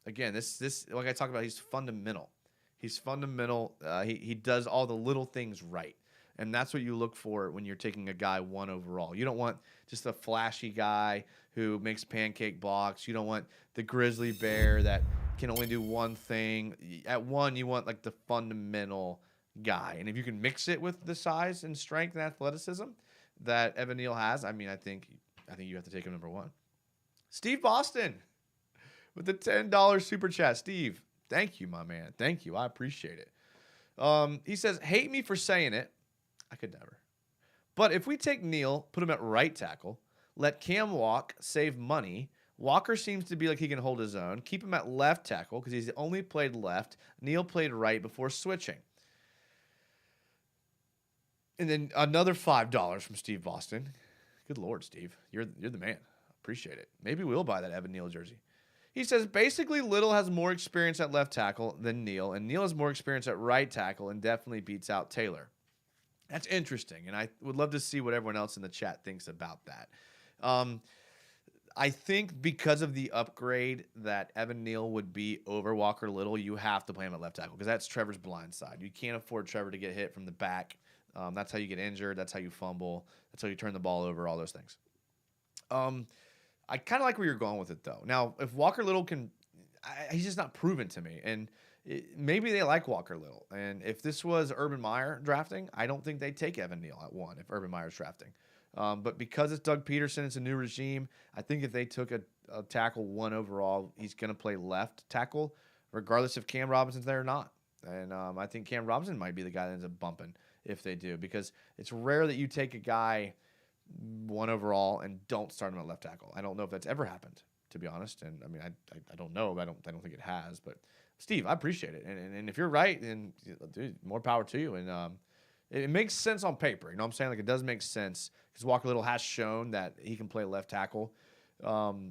again, this like I talked about, he's fundamental. He's fundamental. He does all the little things right. And that's what you look for when you're taking a guy 1 overall. You don't want just a flashy guy who makes pancake blocks. You don't want the grizzly bear that can only do one thing. At 1, you want like the fundamental guy. And if you can mix it with the size and strength and athleticism that Evan Neal has, I think you have to take him number 1. Steve Boston with the $10 super chat. Steve, thank you, my man. Thank you. I appreciate it. He says, hate me for saying it. I could never. But if we take Neal, put him at right tackle, let Cam walk, save money. Walker seems to be like he can hold his own. Keep him at left tackle because he's only played left. Neal played right before switching. And then another $5 from Steve Boston. Good Lord, Steve. You're the man. Appreciate it. Maybe we'll buy that Evan Neal jersey. He says, basically, Little has more experience at left tackle than Neal, and Neal has more experience at right tackle and definitely beats out Taylor. That's interesting, and I would love to see what everyone else in the chat thinks about that. I think because of the upgrade that Evan Neal would be over Walker Little, you have to play him at left tackle because that's Trevor's blind side. You can't afford Trevor to get hit from the back. That's how you get injured. That's how you fumble. That's how you turn the ball over, all those things. I kind of like where you're going with it, though. Now, if Walker Little can – he's just not proven to me, and – maybe they like Walker Little. And if this was Urban Meyer drafting, I don't think they'd take Evan Neal at 1 if Urban Meyer's drafting. But because it's Doug Peterson, it's a new regime, I think if they took a tackle 1 overall, he's going to play left tackle, regardless if Cam Robinson's there or not. And I think Cam Robinson might be the guy that ends up bumping if they do, because it's rare that you take a guy 1 overall and don't start him at left tackle. I don't know if that's ever happened, to be honest. And I mean, I don't know. I don't think it has. But Steve, I appreciate it. And if you're right, then dude, more power to you. And it makes sense on paper. You know what I'm saying? Like, it does make sense because Walker Little has shown that he can play left tackle. So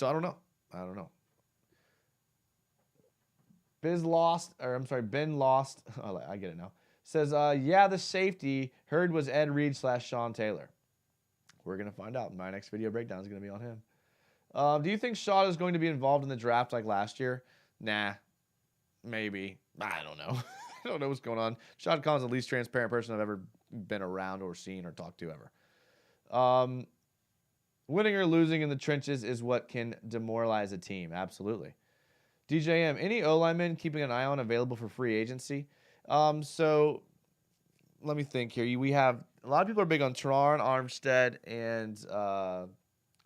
I don't know. Ben Lost. Oh, I get it now. Says, yeah, the safety heard was Ed Reed / Sean Taylor. We're going to find out. My next video breakdown is going to be on him. Do you think Shaw is going to be involved in the draft like last year? Nah. Maybe. I don't know. I don't know what's going on. Sean Collins is the least transparent person I've ever been around or seen or talked to ever. Winning or losing in the trenches is what can demoralize a team. Absolutely. DJM, any O-linemen keeping an eye on available for free agency? So let me think here. We have a lot of people are big on Teron Armstead and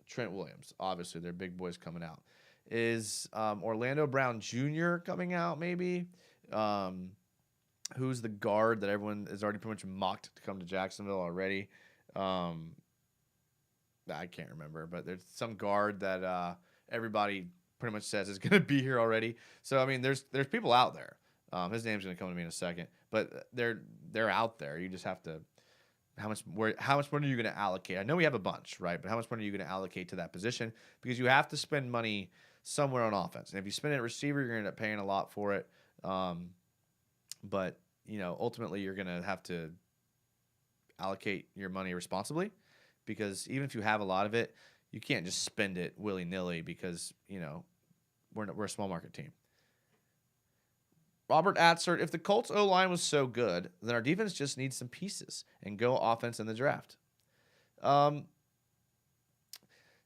Trent Williams. Obviously, they're big boys coming out. Is Orlando Brown Jr. coming out maybe? Who's the guard that everyone is already pretty much mocked to come to Jacksonville already? I can't remember, but there's some guard that everybody pretty much says is going to be here already. So I mean, there's people out there. His name's going to come to me in a second, but they're out there. You just have to how much money are you going to allocate? I know we have a bunch, right? But how much money are you going to allocate to that position? Because you have to spend money somewhere on offense, and if you spend it at receiver, you're going to end up paying a lot for it. But ultimately, you're going to have to allocate your money responsibly, because even if you have a lot of it, you can't just spend it willy-nilly because we're a small market team. Robert Atzert, if the Colts O-line was so good, then our defense just needs some pieces and go offense in the draft.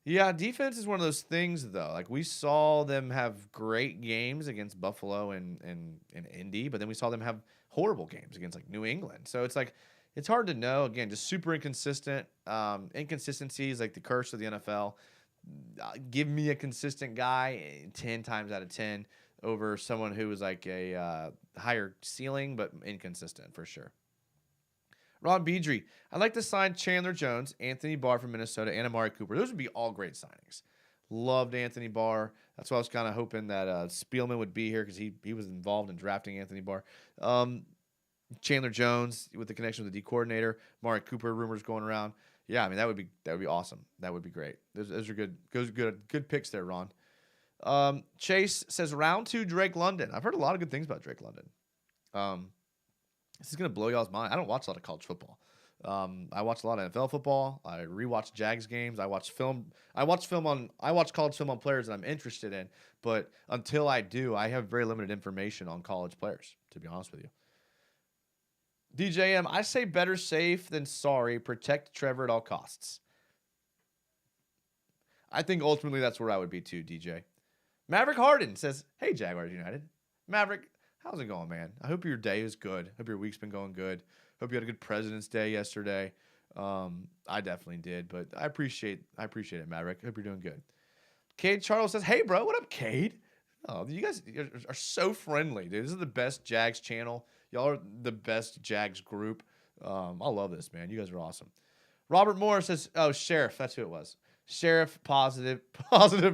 Yeah, defense is one of those things, though. Like, we saw them have great games against Buffalo and Indy, but then we saw them have horrible games against, like, New England. So it's like, it's hard to know. Again, just super inconsistent. Inconsistency is like the curse of the NFL. Give me a consistent guy 10 times out of 10 over someone who is like a higher ceiling but inconsistent for sure. Ron Beedry, I'd like to sign Chandler Jones, Anthony Barr from Minnesota, and Amari Cooper. Those would be all great signings. Loved Anthony Barr. That's why I was kind of hoping that Spielman would be here because he was involved in drafting Anthony Barr. Chandler Jones with the connection with the D coordinator. Amari Cooper rumors going around. Yeah, I mean that would be awesome. That would be great. Those are good picks there, Ron. Chase says round 2 Drake London. I've heard a lot of good things about Drake London. This is gonna blow y'all's mind. I don't watch a lot of college football. I watch a lot of NFL football. I rewatch Jags games. I watch college film on players that I'm interested in. But until I do, I have very limited information on college players, to be honest with you. DJM, I say better safe than sorry. Protect Trevor at all costs. I think ultimately that's where I would be too, DJ. Maverick Harden says, hey, Jaguars United. Maverick, how's it going, man? I hope your day is good. Hope your week's been going good. Hope you had a good President's Day yesterday. I definitely did, but I appreciate it, Maverick. Hope you're doing good. Cade Charles says, hey, bro, what up, Cade? Oh, you guys are so friendly, dude. This is the best Jags channel. Y'all are the best Jags group. I love this, man. You guys are awesome. Robert Moore says, oh, Sheriff. That's who it was. Sheriff, positive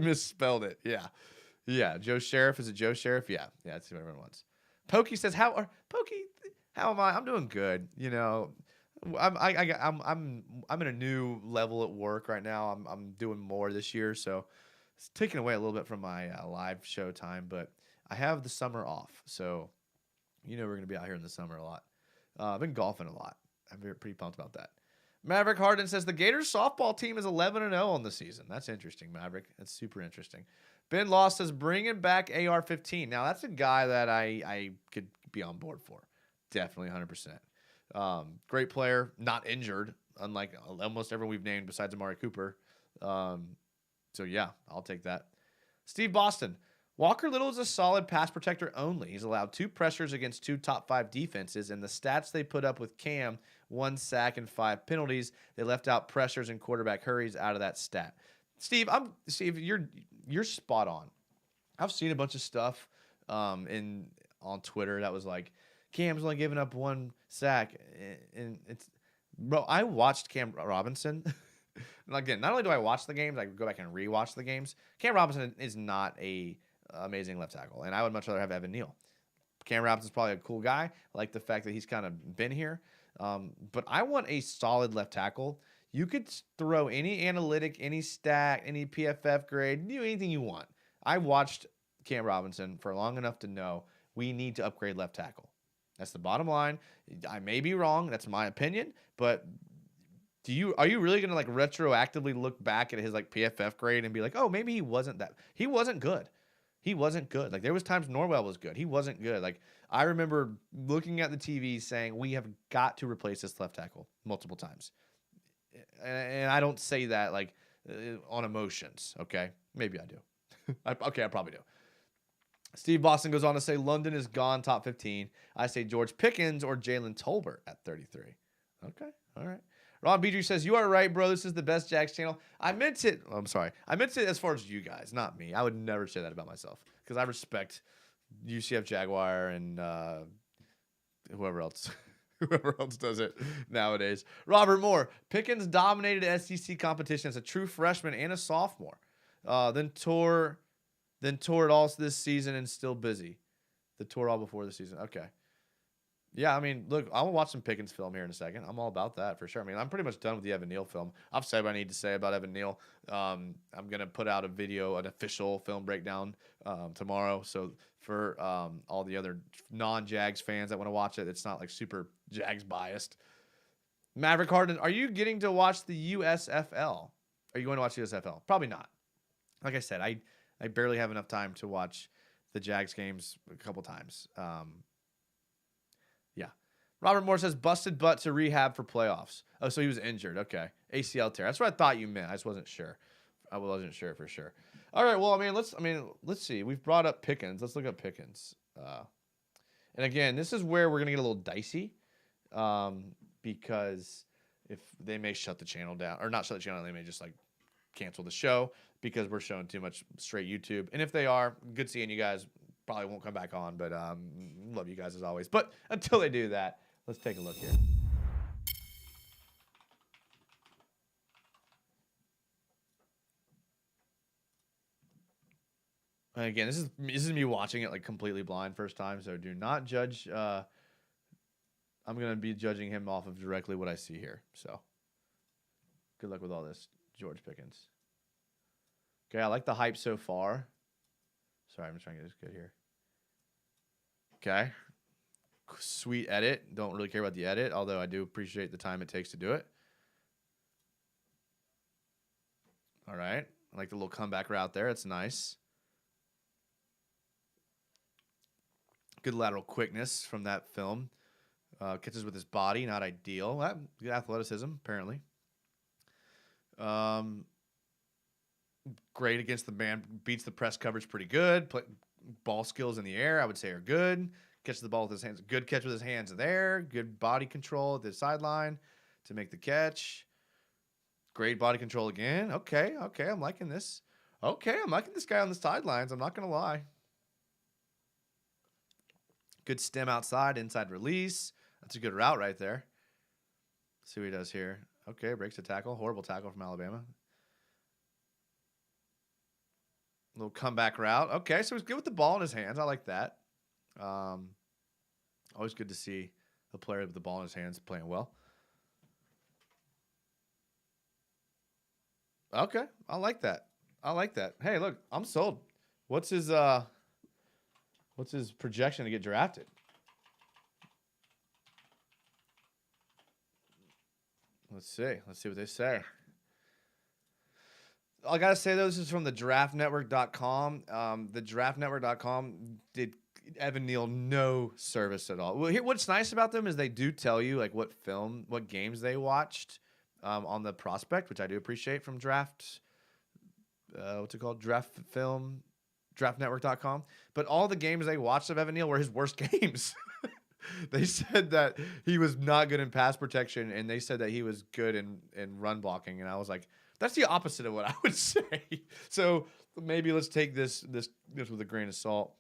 misspelled it. Yeah. Joe Sheriff. Is it Joe Sheriff? Yeah, that's who everyone wants. Pokey says, how am I? I'm doing good. I'm in a new level at work right now. I'm doing more this year, so it's taking away a little bit from my live show time, but I have the summer off, so we're going to be out here in the summer a lot. I've been golfing a lot. I'm pretty pumped about that. Maverick Harden says the Gators softball team is 11-0 on the season. That's interesting, Maverick. That's super interesting. Ben Loss says bringing back AR-15. Now, that's a guy that I could be on board for. Definitely 100%. Great player, not injured, unlike almost everyone we've named besides Amari Cooper. So, yeah, I'll take that. Steve Boston. Walker Little is a solid pass protector only. He's allowed 2 pressures against 2 top 5 defenses, and the stats they put up with Cam, 1 sack and 5 penalties, they left out pressures and quarterback hurries out of that stat. Steve, you're spot on. I've seen a bunch of stuff on Twitter that was like Cam's only given up 1 sack, and it's bro. I watched Cam Robinson. And again, not only do I watch the games, I go back and rewatch the games. Cam Robinson is not a amazing left tackle, and I would much rather have Evan Neal. Cam Robinson's probably a cool guy. I like the fact that he's kind of been here. But I want a solid left tackle. You could throw any analytic, any stat, any PFF grade, do anything you want. I watched Cam Robinson for long enough to know we need to upgrade left tackle. That's the bottom line. I may be wrong. That's my opinion. But are you really going to like retroactively look back at his like PFF grade and be like, oh, maybe he wasn't that. He wasn't good. He wasn't good. Like there was times Norwell was good. He wasn't good. Like I remember looking at the TV saying we have got to replace this left tackle multiple times. And I don't say that like on emotions. Okay, maybe I do. I probably do. Steve Boston goes on to say London is gone top 15. I say George Pickens or Jalen Tolbert at 33. Okay, all right. Ron Beedry says, you are right, bro. This is the best Jags channel. I meant it. I'm sorry. I meant it as far as you guys, not me. I would never say that about myself because I respect UCF Jaguar and whoever else. Whoever else does it nowadays. Robert Moore. Pickens dominated SEC competition as a true freshman and a sophomore. Then tore it all this season and still busy. The tour all before the season. Okay. Yeah, I mean, look, I will watch some Pickens film here in a second. I'm all about that for sure. I mean, I'm pretty much done with the Evan Neal film. I've said what I need to say about Evan Neal. I'm going to put out a video, an official film breakdown tomorrow. So for all the other non-Jags fans that want to watch it, it's not like super Jags biased. Maverick Harden, are you getting to watch the USFL? Are you going to watch the USFL? Probably not. Like I said, I barely have enough time to watch the Jags games a couple times. Yeah. Robert Moore says, busted butt to rehab for playoffs. Oh, so he was injured. Okay. ACL tear. That's what I thought you meant. I just wasn't sure. I wasn't sure for sure. All right. Well, let's see. We've brought up Pickens. Let's look at Pickens. And again, this is where we're going to get a little dicey because if they may shut the channel down or not shut the channel, they may just like cancel the show because we're showing too much straight YouTube. And if they are, good seeing you guys. Probably won't come back on, but love you guys as always. But until they do that, let's take a look here. And again, this is me watching it like completely blind first time, so do not judge. I'm gonna be judging him off of directly what I see here. So good luck with all this, George Pickens. Okay, I like the hype so far. Sorry, I'm just trying to get this good here. Okay. Sweet edit. Don't really care about the edit, although I do appreciate the time it takes to do it. All right. I like the little comeback route there. It's nice. Good lateral quickness from that film. Catches with his body, not ideal. Good athleticism, apparently. Great against the man. Beats the press coverage pretty good. Ball skills in the air, I would say, are good. Catches the ball with his hands. Good catch with his hands there. Good body control at the sideline to make the catch. Great body control again. Okay, I'm liking this. Okay, I'm liking this guy on the sidelines. I'm not going to lie. Good stem outside, inside release. That's a good route right there. Let's see what he does here. Okay, breaks a tackle. Horrible tackle from Alabama. Little comeback route. Okay, so he's good with the ball in his hands. I like that. Always good to see a player with the ball in his hands playing well. Okay, I like that. Hey, look, I'm sold. What's his projection to get drafted? Let's see what they say. I gotta say, though, this is from the draftnetwork.com. The draftnetwork.com did Evan Neal no service at all. Well, what's nice about them is they do tell you like what games they watched on the prospect, which I do appreciate from draft. What's it called? Draftnetwork.com. But all the games they watched of Evan Neal were his worst games. They said that he was not good in pass protection, and they said that he was good in run blocking. And I was like, that's the opposite of what I would say. So maybe let's take this with a grain of salt.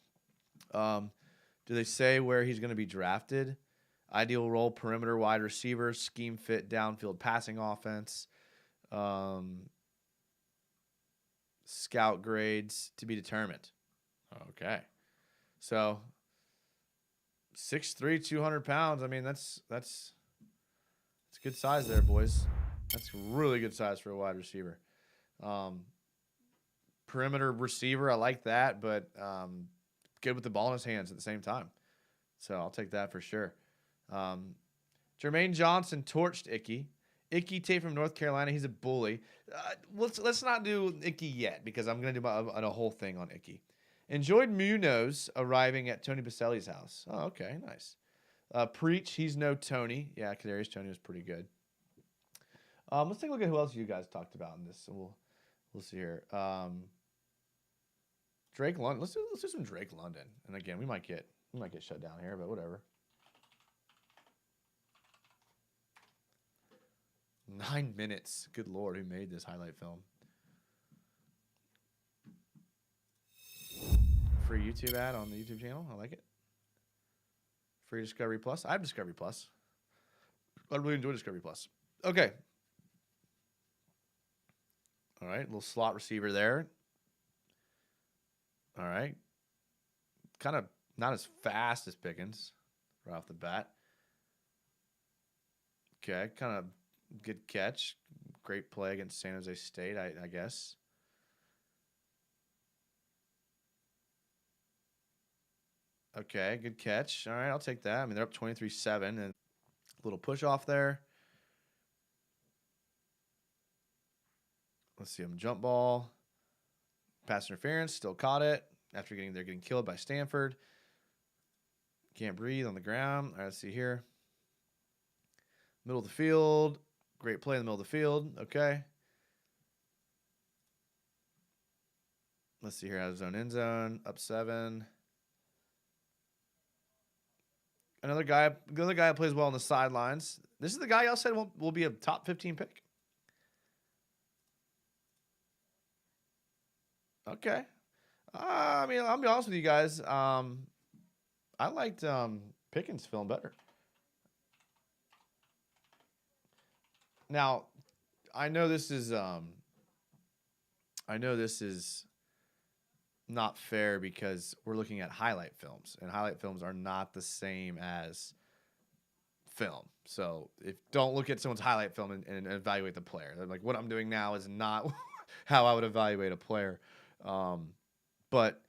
Do they say where he's going to be drafted? Ideal role, perimeter wide receiver, scheme fit, downfield passing offense. Scout grades to be determined. Okay. So 6'3", 200 pounds. I mean, that's good size there, boys. That's really good size for a wide receiver. Perimeter receiver, I like that, but good with the ball in his hands at the same time. So I'll take that for sure. Jermaine Johnson torched Icky. Icky Tate from North Carolina. He's a bully. Let's not do Icky yet because I'm going to do a whole thing on Icky. Enjoyed Munoz arriving at Tony Baselli's house. Oh, okay, nice. Preach. He's no Tony. Yeah, Kadarius Toney was pretty good. Let's take a look at who else you guys talked about in this. So we'll see here. Drake London. Let's do some Drake London. And again, we might get shut down here, but whatever. 9 minutes. Good Lord, who made this highlight film? Free YouTube ad on the YouTube channel. I like it. Free Discovery Plus. I have Discovery Plus. I really enjoy Discovery Plus. Okay. All right, little slot receiver there. All right. Kind of not as fast as Pickens right off the bat. Okay, kind of good catch. Great play against San Jose State, I guess. Okay, good catch. All right, I'll take that. I mean, they're up 23-7, and a little push off there. Let's see him jump ball. Pass interference, still caught it after getting killed by Stanford. Can't breathe on the ground. All right, let's see here. Middle of the field. Great play in the middle of the field. Okay. Let's see here. Out of zone, end zone. Up 7. Another guy that plays well on the sidelines. This is the guy y'all said will be a top 15 pick. Okay. I mean, I'll be honest with you guys. I liked Pickens' film better. Now, I know this is not fair because we're looking at highlight films, and highlight films are not the same as film. So don't look at someone's highlight film and evaluate the player. Like what I'm doing now is not how I would evaluate a player. But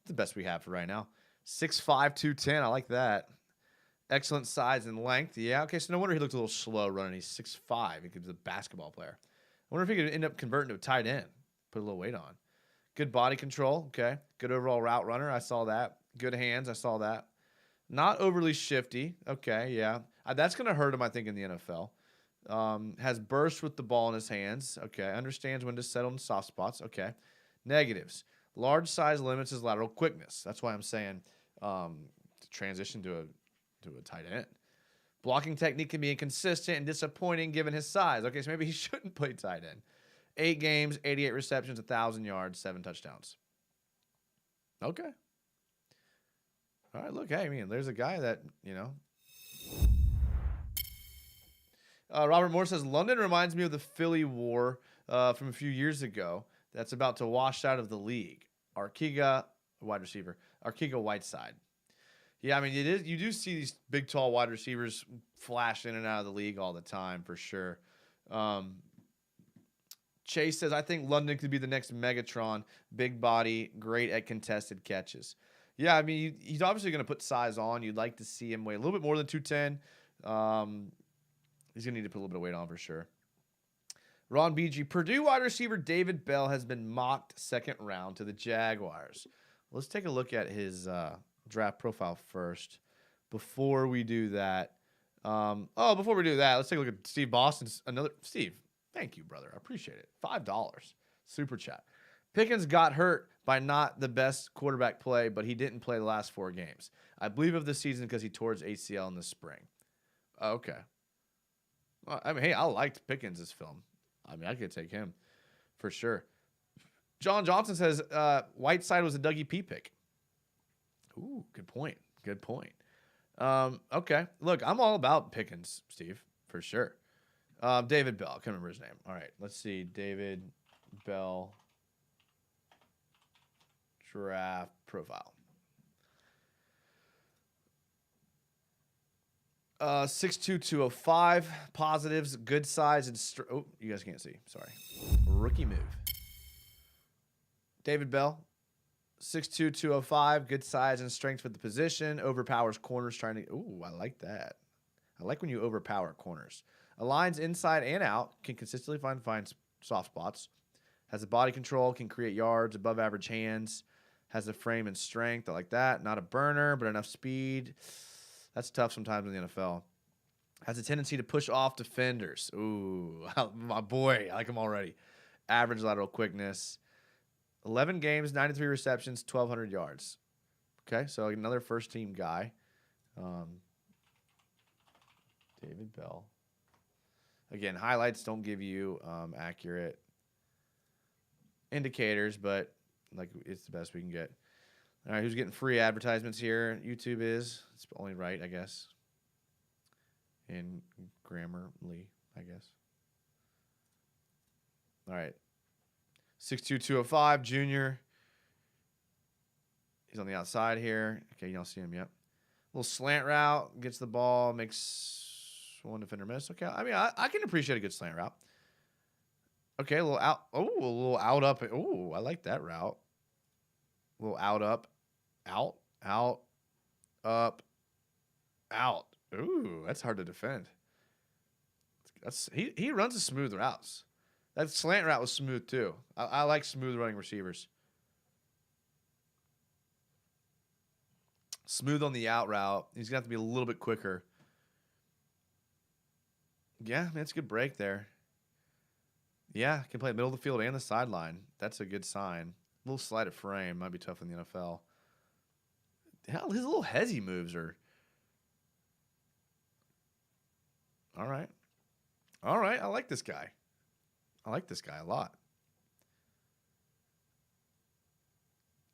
it's the best we have for right now. 6'5", 210. I like that. Excellent size and length. Yeah, okay, so no wonder he looked a little slow running. He's 6'5". He could be a basketball player. I wonder if he could end up converting to a tight end. Put a little weight on. Good body control. Okay. Good overall route runner. I saw that. Good hands. I saw that. Not overly shifty. Okay, yeah. That's going to hurt him, I think, in the NFL. Has burst with the ball in his hands. Okay. Understands when to settle in soft spots. Okay. Negatives. Large size limits his lateral quickness. That's why I'm saying to transition to a tight end. Blocking technique can be inconsistent and disappointing given his size. Okay, so maybe he shouldn't play tight end. 8 games, 88 receptions, 1,000 yards, 7 touchdowns. Okay. All right, look, hey, I mean, there's a guy that, Robert Moore says, London reminds me of the Philly War from a few years ago that's about to wash out of the league. Arkiga, wide receiver. Arkiga Whiteside. Yeah, I mean, you do see these big, tall wide receivers flash in and out of the league all the time, for sure. Chase says, I think London could be the next Megatron. Big body, great at contested catches. Yeah, I mean, he's obviously going to put size on. You'd like to see him weigh a little bit more than 210. He's going to need to put a little bit of weight on for sure. Ron BG, Purdue wide receiver David Bell has been mocked second round to the Jaguars. Let's take a look at his draft profile first before we do that. Before we do that, let's take a look at Steve Boston's Steve, thank you, brother. I appreciate it. $5 super chat. Pickens got hurt by not the best quarterback play, but he didn't play the last 4 games. I believe of the season because he tore his ACL in the spring. Okay. Well, I mean, hey, I liked Pickens' film. I mean, I could take him for sure. John Johnson says Whiteside was a Dougie P pick. Ooh, good point. Good point. Okay. Look, I'm all about Pickens, Steve, for sure. David Bell. I can't remember his name. All right. Let's see. David Bell draft profile. 6'2", 205. Positives, good size, and oh, you guys can't see. Sorry. Rookie move. David Bell, 6'2", 205. Good size and strength for the position. Overpowers corners trying to. Ooh, I like that. I like when you overpower corners. Aligns inside and out. Can consistently find soft spots. Has the body control. Can create yards. Above average hands. Has the frame and strength. I like that. Not a burner, but enough speed. That's tough sometimes in the NFL. Has a tendency to push off defenders. Ooh, my boy. I like him already. Average lateral quickness. 11 games, 93 receptions, 1,200 yards. Okay, so another first-team guy. David Bell. Again, highlights don't give you accurate indicators, but like it's the best we can get. All right, who's getting free advertisements here? YouTube is. It's only right, I guess. And Grammarly, I guess. All right. 6'2", 205, junior. He's on the outside here. Okay, you don't see him yet. Little slant route. Gets the ball. Makes one defender miss. Okay, I mean, I can appreciate a good slant route. Okay, a little out. Oh, a little out up. Oh, I like that route. A little out up. Out, up, out. Ooh, that's hard to defend. He runs a smooth routes. That slant route was smooth too. I like smooth running receivers. Smooth on the out route. He's gonna have to be a little bit quicker. Yeah, man, it's a good break there. Yeah, can play middle of the field and the sideline. That's a good sign. A little slight of frame might be tough in the NFL. Hell, his little hezzy moves are. All right. All right. I like this guy. I like this guy a lot.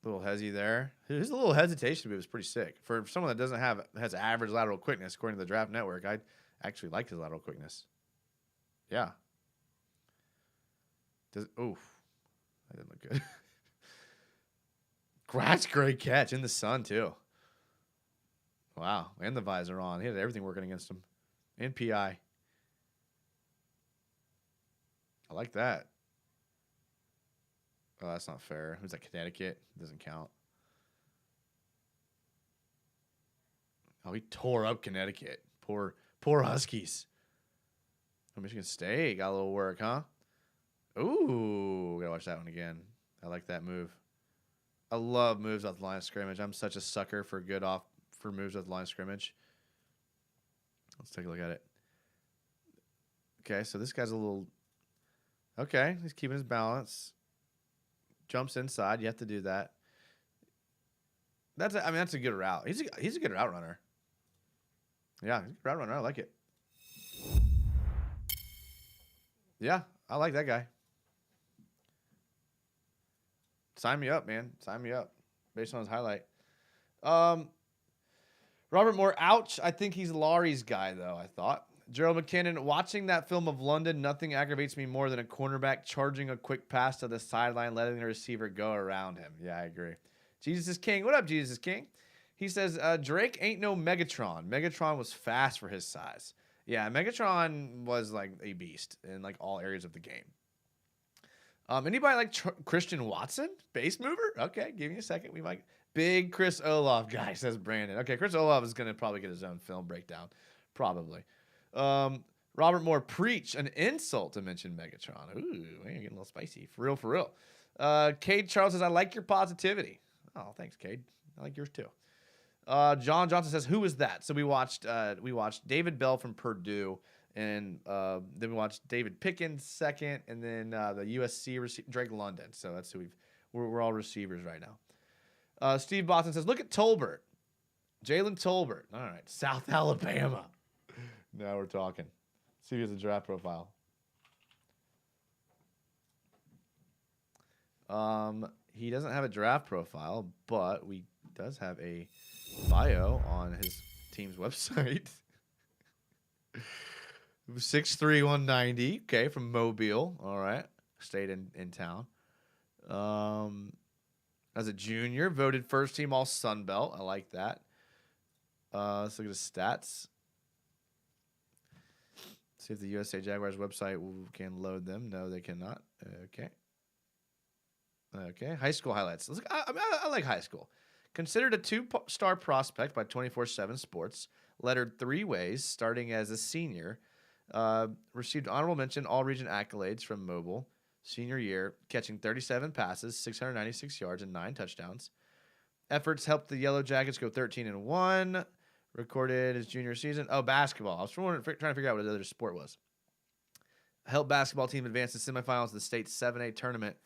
Little hezzy there. His little hesitation move is pretty sick. For someone that has average lateral quickness, according to the Draft Network, I actually like his lateral quickness. Yeah. Oof. That didn't look good. That's great catch in the sun, too. Wow. And the visor on. He had everything working against him. And PI. I like that. Oh, that's not fair. Who's that? Connecticut? Doesn't count. Oh, he tore up Connecticut. Poor Huskies. Oh, Michigan State got a little work, huh? Ooh, gotta watch that one again. I like that move. I love moves off the line of scrimmage. I'm such a sucker for moves off the line of scrimmage. Let's take a look at it. Okay, so this guy's a little. Okay, he's keeping his balance. Jumps inside. You have to do that. That's a good route. He's a good route runner. Yeah, he's a good route runner. I like it. Yeah, I like that guy. Sign me up, man. Sign me up. Based on his highlight. Robert Moore, ouch. I think he's Laurie's guy, though, I thought. Gerald McKinnon, watching that film of London, nothing aggravates me more than a cornerback charging a quick pass to the sideline, letting the receiver go around him. Yeah, I agree. Jesus is King. What up, Jesus is King? He says, Drake ain't no Megatron. Megatron was fast for his size. Yeah, Megatron was like a beast in like all areas of the game. Anybody like Christian Watson? Base mover? Okay, give me a second. We might. Big Chris Olaf guy, says Brandon. Okay, Chris Olaf is going to probably get his own film breakdown. Probably. Robert Moore, preach an insult to mention Megatron. Ooh, man, you're getting a little spicy. For real. Cade Charles says, I like your positivity. Oh, thanks, Cade. I like yours too. John Johnson says, who is that? So we watched David Bell from Purdue, and then we watched David Pickens second, and then the USC receiver Drake London. So that's who we're all receivers right now. Steve Boston says, look at Tolbert. Jalen Tolbert. All right. South Alabama. Now we're talking. See if he has a draft profile. He doesn't have a draft profile, but we does have a bio on his team's website. 6'3", 190. Okay, from Mobile. All right. Stayed in town. As a junior, voted first team All Sun Belt. I like that. Let's look at his stats. See if the USA Jaguars website can load them. No, they cannot. Okay. Okay. High school highlights. Let's look, I like high school. Considered a 2-star prospect by 24/7 Sports. Lettered 3 ways, starting as a senior. Received honorable mention, all-region accolades from Mobile. Senior year, catching 37 passes, 696 yards, and 9 touchdowns. Efforts helped the Yellow Jackets go 13-1. Recorded his junior season. Oh, basketball. I was trying to figure out what the other sport was. Helped basketball team advance to semifinals of the state 7A tournament.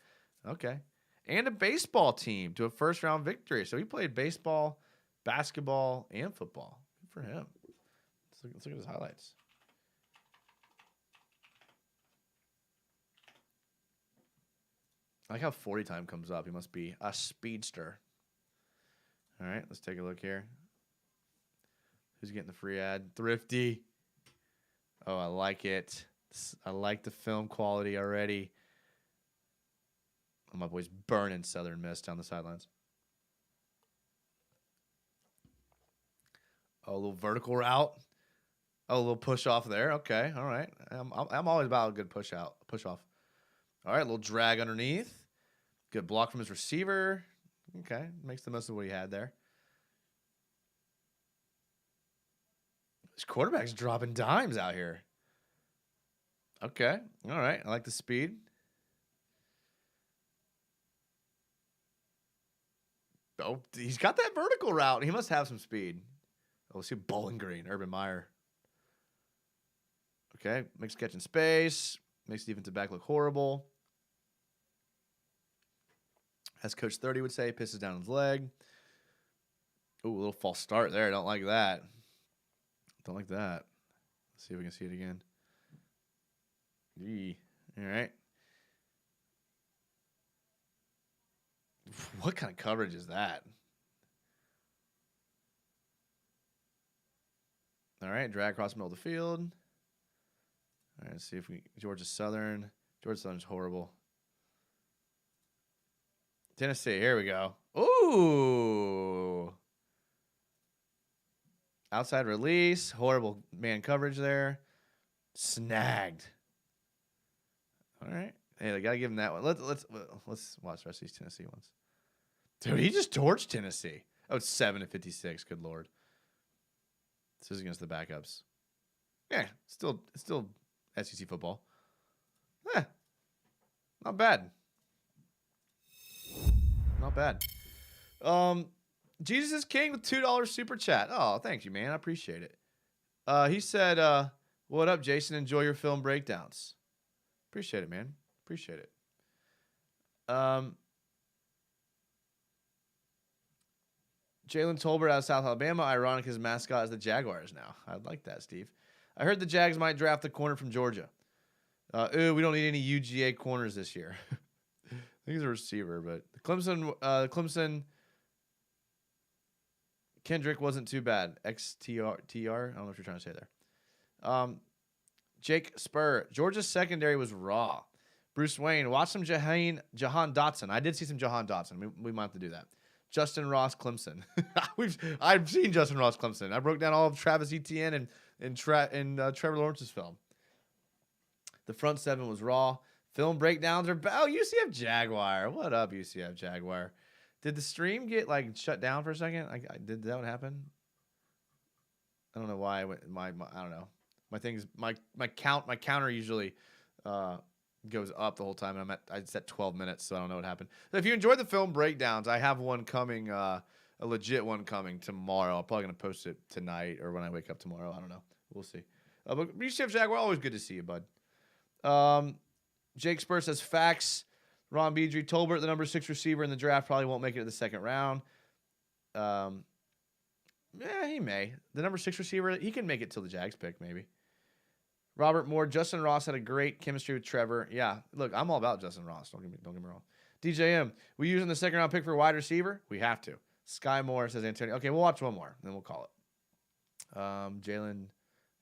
Okay. And a baseball team to a first-round victory. So he played baseball, basketball, and football. Good for him. Let's look at his highlights. I like how 40 time comes up. He must be a speedster. All right, let's take a look here. Who's getting the free ad? Thrifty. Oh, I like it. I like the film quality already. Oh, my boy's burning Southern Miss down the sidelines. Oh, a little vertical route. Oh, a little push off there. Okay, all right. I'm always about a good push off. All right, a little drag underneath. Good block from his receiver. Okay, makes the most of what he had there. His quarterback's dropping dimes out here. Okay, all right. I like the speed. Oh, he's got that vertical route. He must have some speed. Oh, let's see Bowling Green, Urban Meyer. Okay, makes catch in space. Makes the defensive back look horrible. As Coach 30 would say, pisses down his leg. Ooh, a little false start there. I don't like that. Don't like that. Let's see if we can see it again. Gee. All right. What kind of coverage is that? All right, drag across the middle of the field. All right, let's see if we... Georgia Southern. Georgia Southern's horrible. Tennessee, here we go. Ooh. Outside release. Horrible man coverage there. Snagged. All right. Hey, I got to give him that one. Let's watch the rest of these Tennessee ones. Dude, he just torched Tennessee. Oh, it's 7-56. Good Lord. This is against the backups. Yeah, still SEC football. Not bad. Not bad. Jesus is King with $2 super chat. Oh, thank you, man. I appreciate it. He said, what up, Jason? Enjoy your film breakdowns. Appreciate it, man. Appreciate it. Jalen Tolbert out of South Alabama. Ironic his mascot is the Jaguars now. I like that, Steve. I heard the Jags might draft the corner from Georgia. We don't need any UGA corners this year. I think he's a receiver, but Clemson Kendrick wasn't too bad. XTR. I don't know what you're trying to say there. Jake Spur. Georgia's secondary was raw. Bruce Wayne. Watch some Jahan Dotson. I did see some Jahan Dotson. We might have to do that. Justin Ross Clemson. I've seen Justin Ross Clemson. I broke down all of Travis Etienne and Trevor Lawrence's film. The front seven was raw. Film breakdowns are UCF Jaguar. What up, UCF Jaguar? Did the stream get shut down for a second? Did that one happen? I don't know why. I don't know. My thing's my counter usually goes up the whole time, and it's at 12 minutes, so I don't know what happened. So if you enjoyed the film breakdowns, I have one coming, a legit one coming tomorrow. I'm probably gonna post it tonight or when I wake up tomorrow. I don't know. We'll see. But UCF Jaguar, always good to see you, bud. Jake Spur says facts. Ron Beedry, Tolbert, the number 6 receiver in the draft, probably won't make it to the second round. Yeah, he may. The number 6 receiver, he can make it till the Jags pick, maybe. Robert Moore, Justin Ross had a great chemistry with Trevor. Yeah, look, I'm all about Justin Ross. Don't get me wrong. DJM, we using the second round pick for wide receiver? We have to. Sky Moore says Antonio. Okay, we'll watch one more, then we'll call it. Jalen.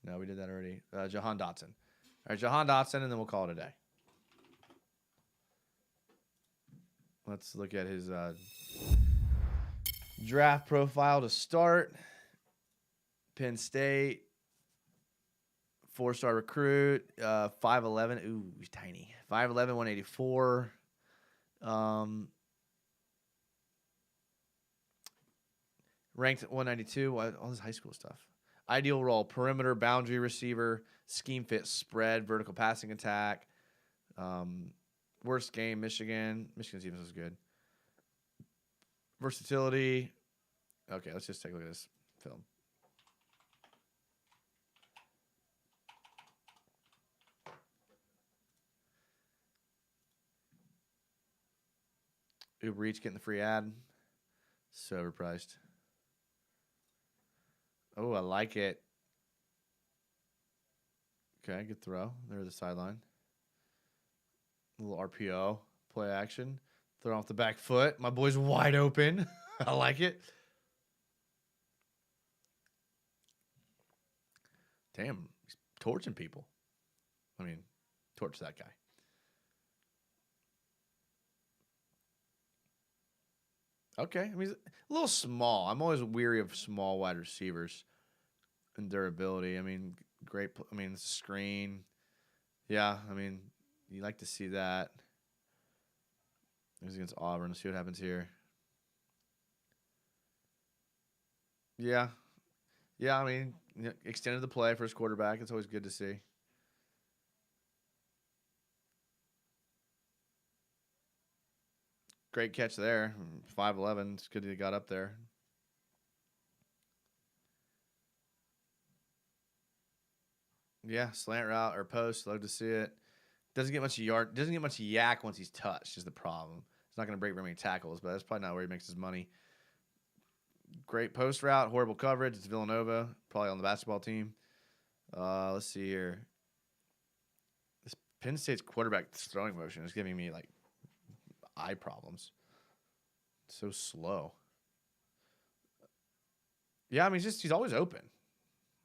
No, we did that already. Jahan Dotson. All right, Jahan Dotson, and then we'll call it a day. Let's look at his draft profile to start. Penn State. 4-star recruit. 5'11". Ooh, he's tiny. 5'11", 184. Ranked at 192. All this high school stuff. Ideal role: perimeter, boundary receiver, scheme fit, spread, vertical passing attack. Worst game: Michigan. Michigan's defense was good. Versatility. Okay, let's just take a look at this film. Uber Eats getting the free ad. So overpriced. Oh, I like it. Okay, good throw. There's the sideline. A little RPO. Play action. Throw off the back foot. My boy's wide open. I like it. Damn, he's torching people. I mean, torch that guy. Okay, I mean, he's a little small. I'm always weary of small wide receivers and durability. I mean, great. I mean, screen. Yeah, I mean, you like to see that. He's against Auburn. Let's see what happens here. Yeah. Yeah, I mean, extended the play for his quarterback. It's always good to see. Great catch there. 5'11". It's good that he got up there. Yeah, slant route or post. Love to see it. Doesn't get much yard. Doesn't get much yak once he's touched. Is the problem. It's not going to break very many tackles, but that's probably not where he makes his money. Great post route. Horrible coverage. It's Villanova, probably on the basketball team. Let's see here. This Penn State's quarterback throwing motion is giving me like eye problems. So slow. Yeah, I mean, he's always open.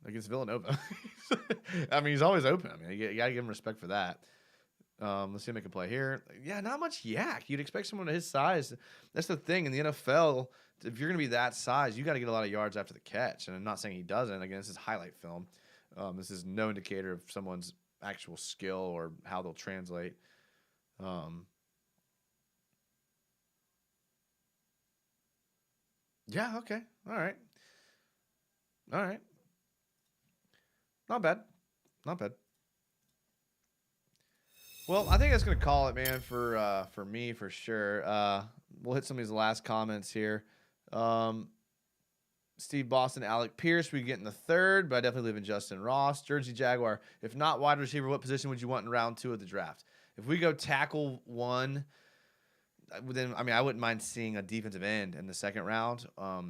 Like it's Villanova. I mean, he's always open. I mean, you gotta give him respect for that. Let's see him make a play here. Yeah, not much yak. You'd expect someone of his size. That's the thing in the NFL. If you're gonna be that size, you got to get a lot of yards after the catch. And I'm not saying he doesn't. Again, this is highlight film. This is no indicator of someone's actual skill or how they'll translate. Yeah. Okay. All right. All right. Not bad. Not bad. Well, I think that's gonna call it, man, for me for sure. We'll hit some of these last comments here. Steve Boston, Alec Pierce, we get in the third, but I definitely leave in Justin Ross. Jersey Jaguar, if not wide receiver, what position would you want in round 2 of the draft? If we go tackle 1, then I mean I wouldn't mind seeing a defensive end in the second round, a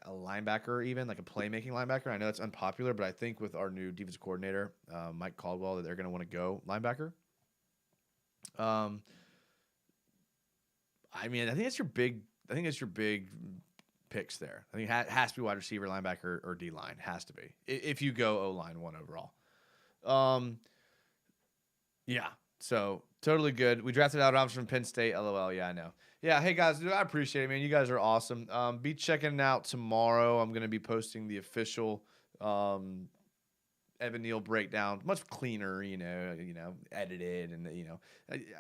linebacker even like a playmaking linebacker. I know it's unpopular, but I think with our new defensive coordinator, Mike Caldwell, that they're going to want to go linebacker. I mean, I think that's your big picks there. I think it has to be wide receiver, linebacker, or D line. Has to be if you go O line 1 overall. Yeah. So totally good. We drafted out options from Penn State. LOL. Yeah, I know. Yeah. Hey guys, dude, I appreciate it, man. You guys are awesome. Be checking it out tomorrow. I'm gonna be posting the official Evan Neal breakdown, much cleaner, edited, and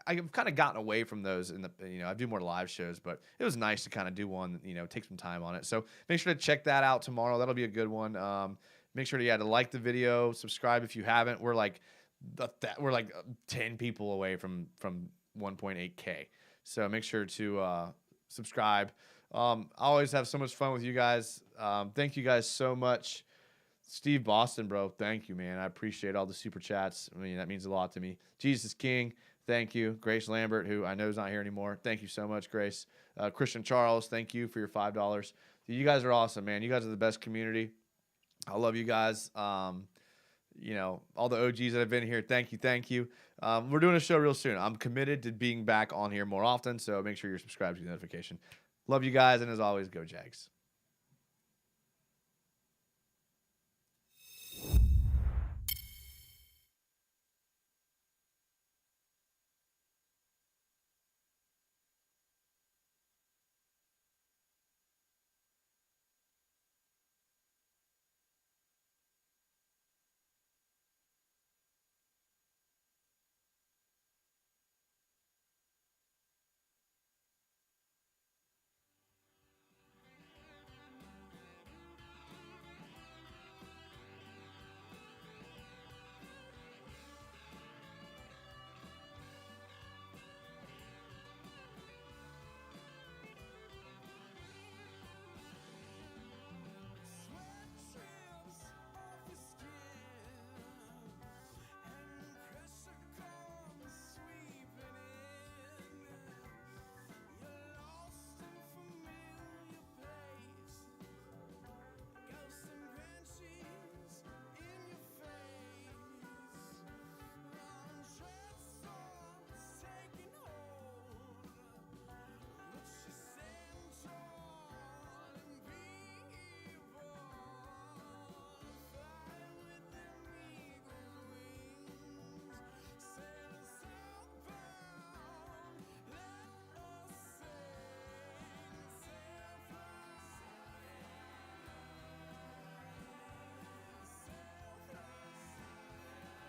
I've kind of gotten away from those I do more live shows, but it was nice to kind of do one, take some time on it. So make sure to check that out tomorrow. That'll be a good one. Make sure to like the video, subscribe if you haven't. We're like 10 people away from 1.8K. So make sure to subscribe. I always have so much fun with you guys. Thank you guys so much. Steve Boston, bro, thank you, man. I appreciate all the super chats. I mean, that means a lot to me. Jesus King, thank you. Grace Lambert, who I know is not here anymore. Thank you so much, Grace. Christian Charles, thank you for your $5. You guys are awesome, man. You guys are the best community. I love you guys. All the OGs that have been here, thank you. We're doing a show real soon. I'm committed to being back on here more often, so make sure you're subscribed to the notification. Love you guys, and as always, go Jags.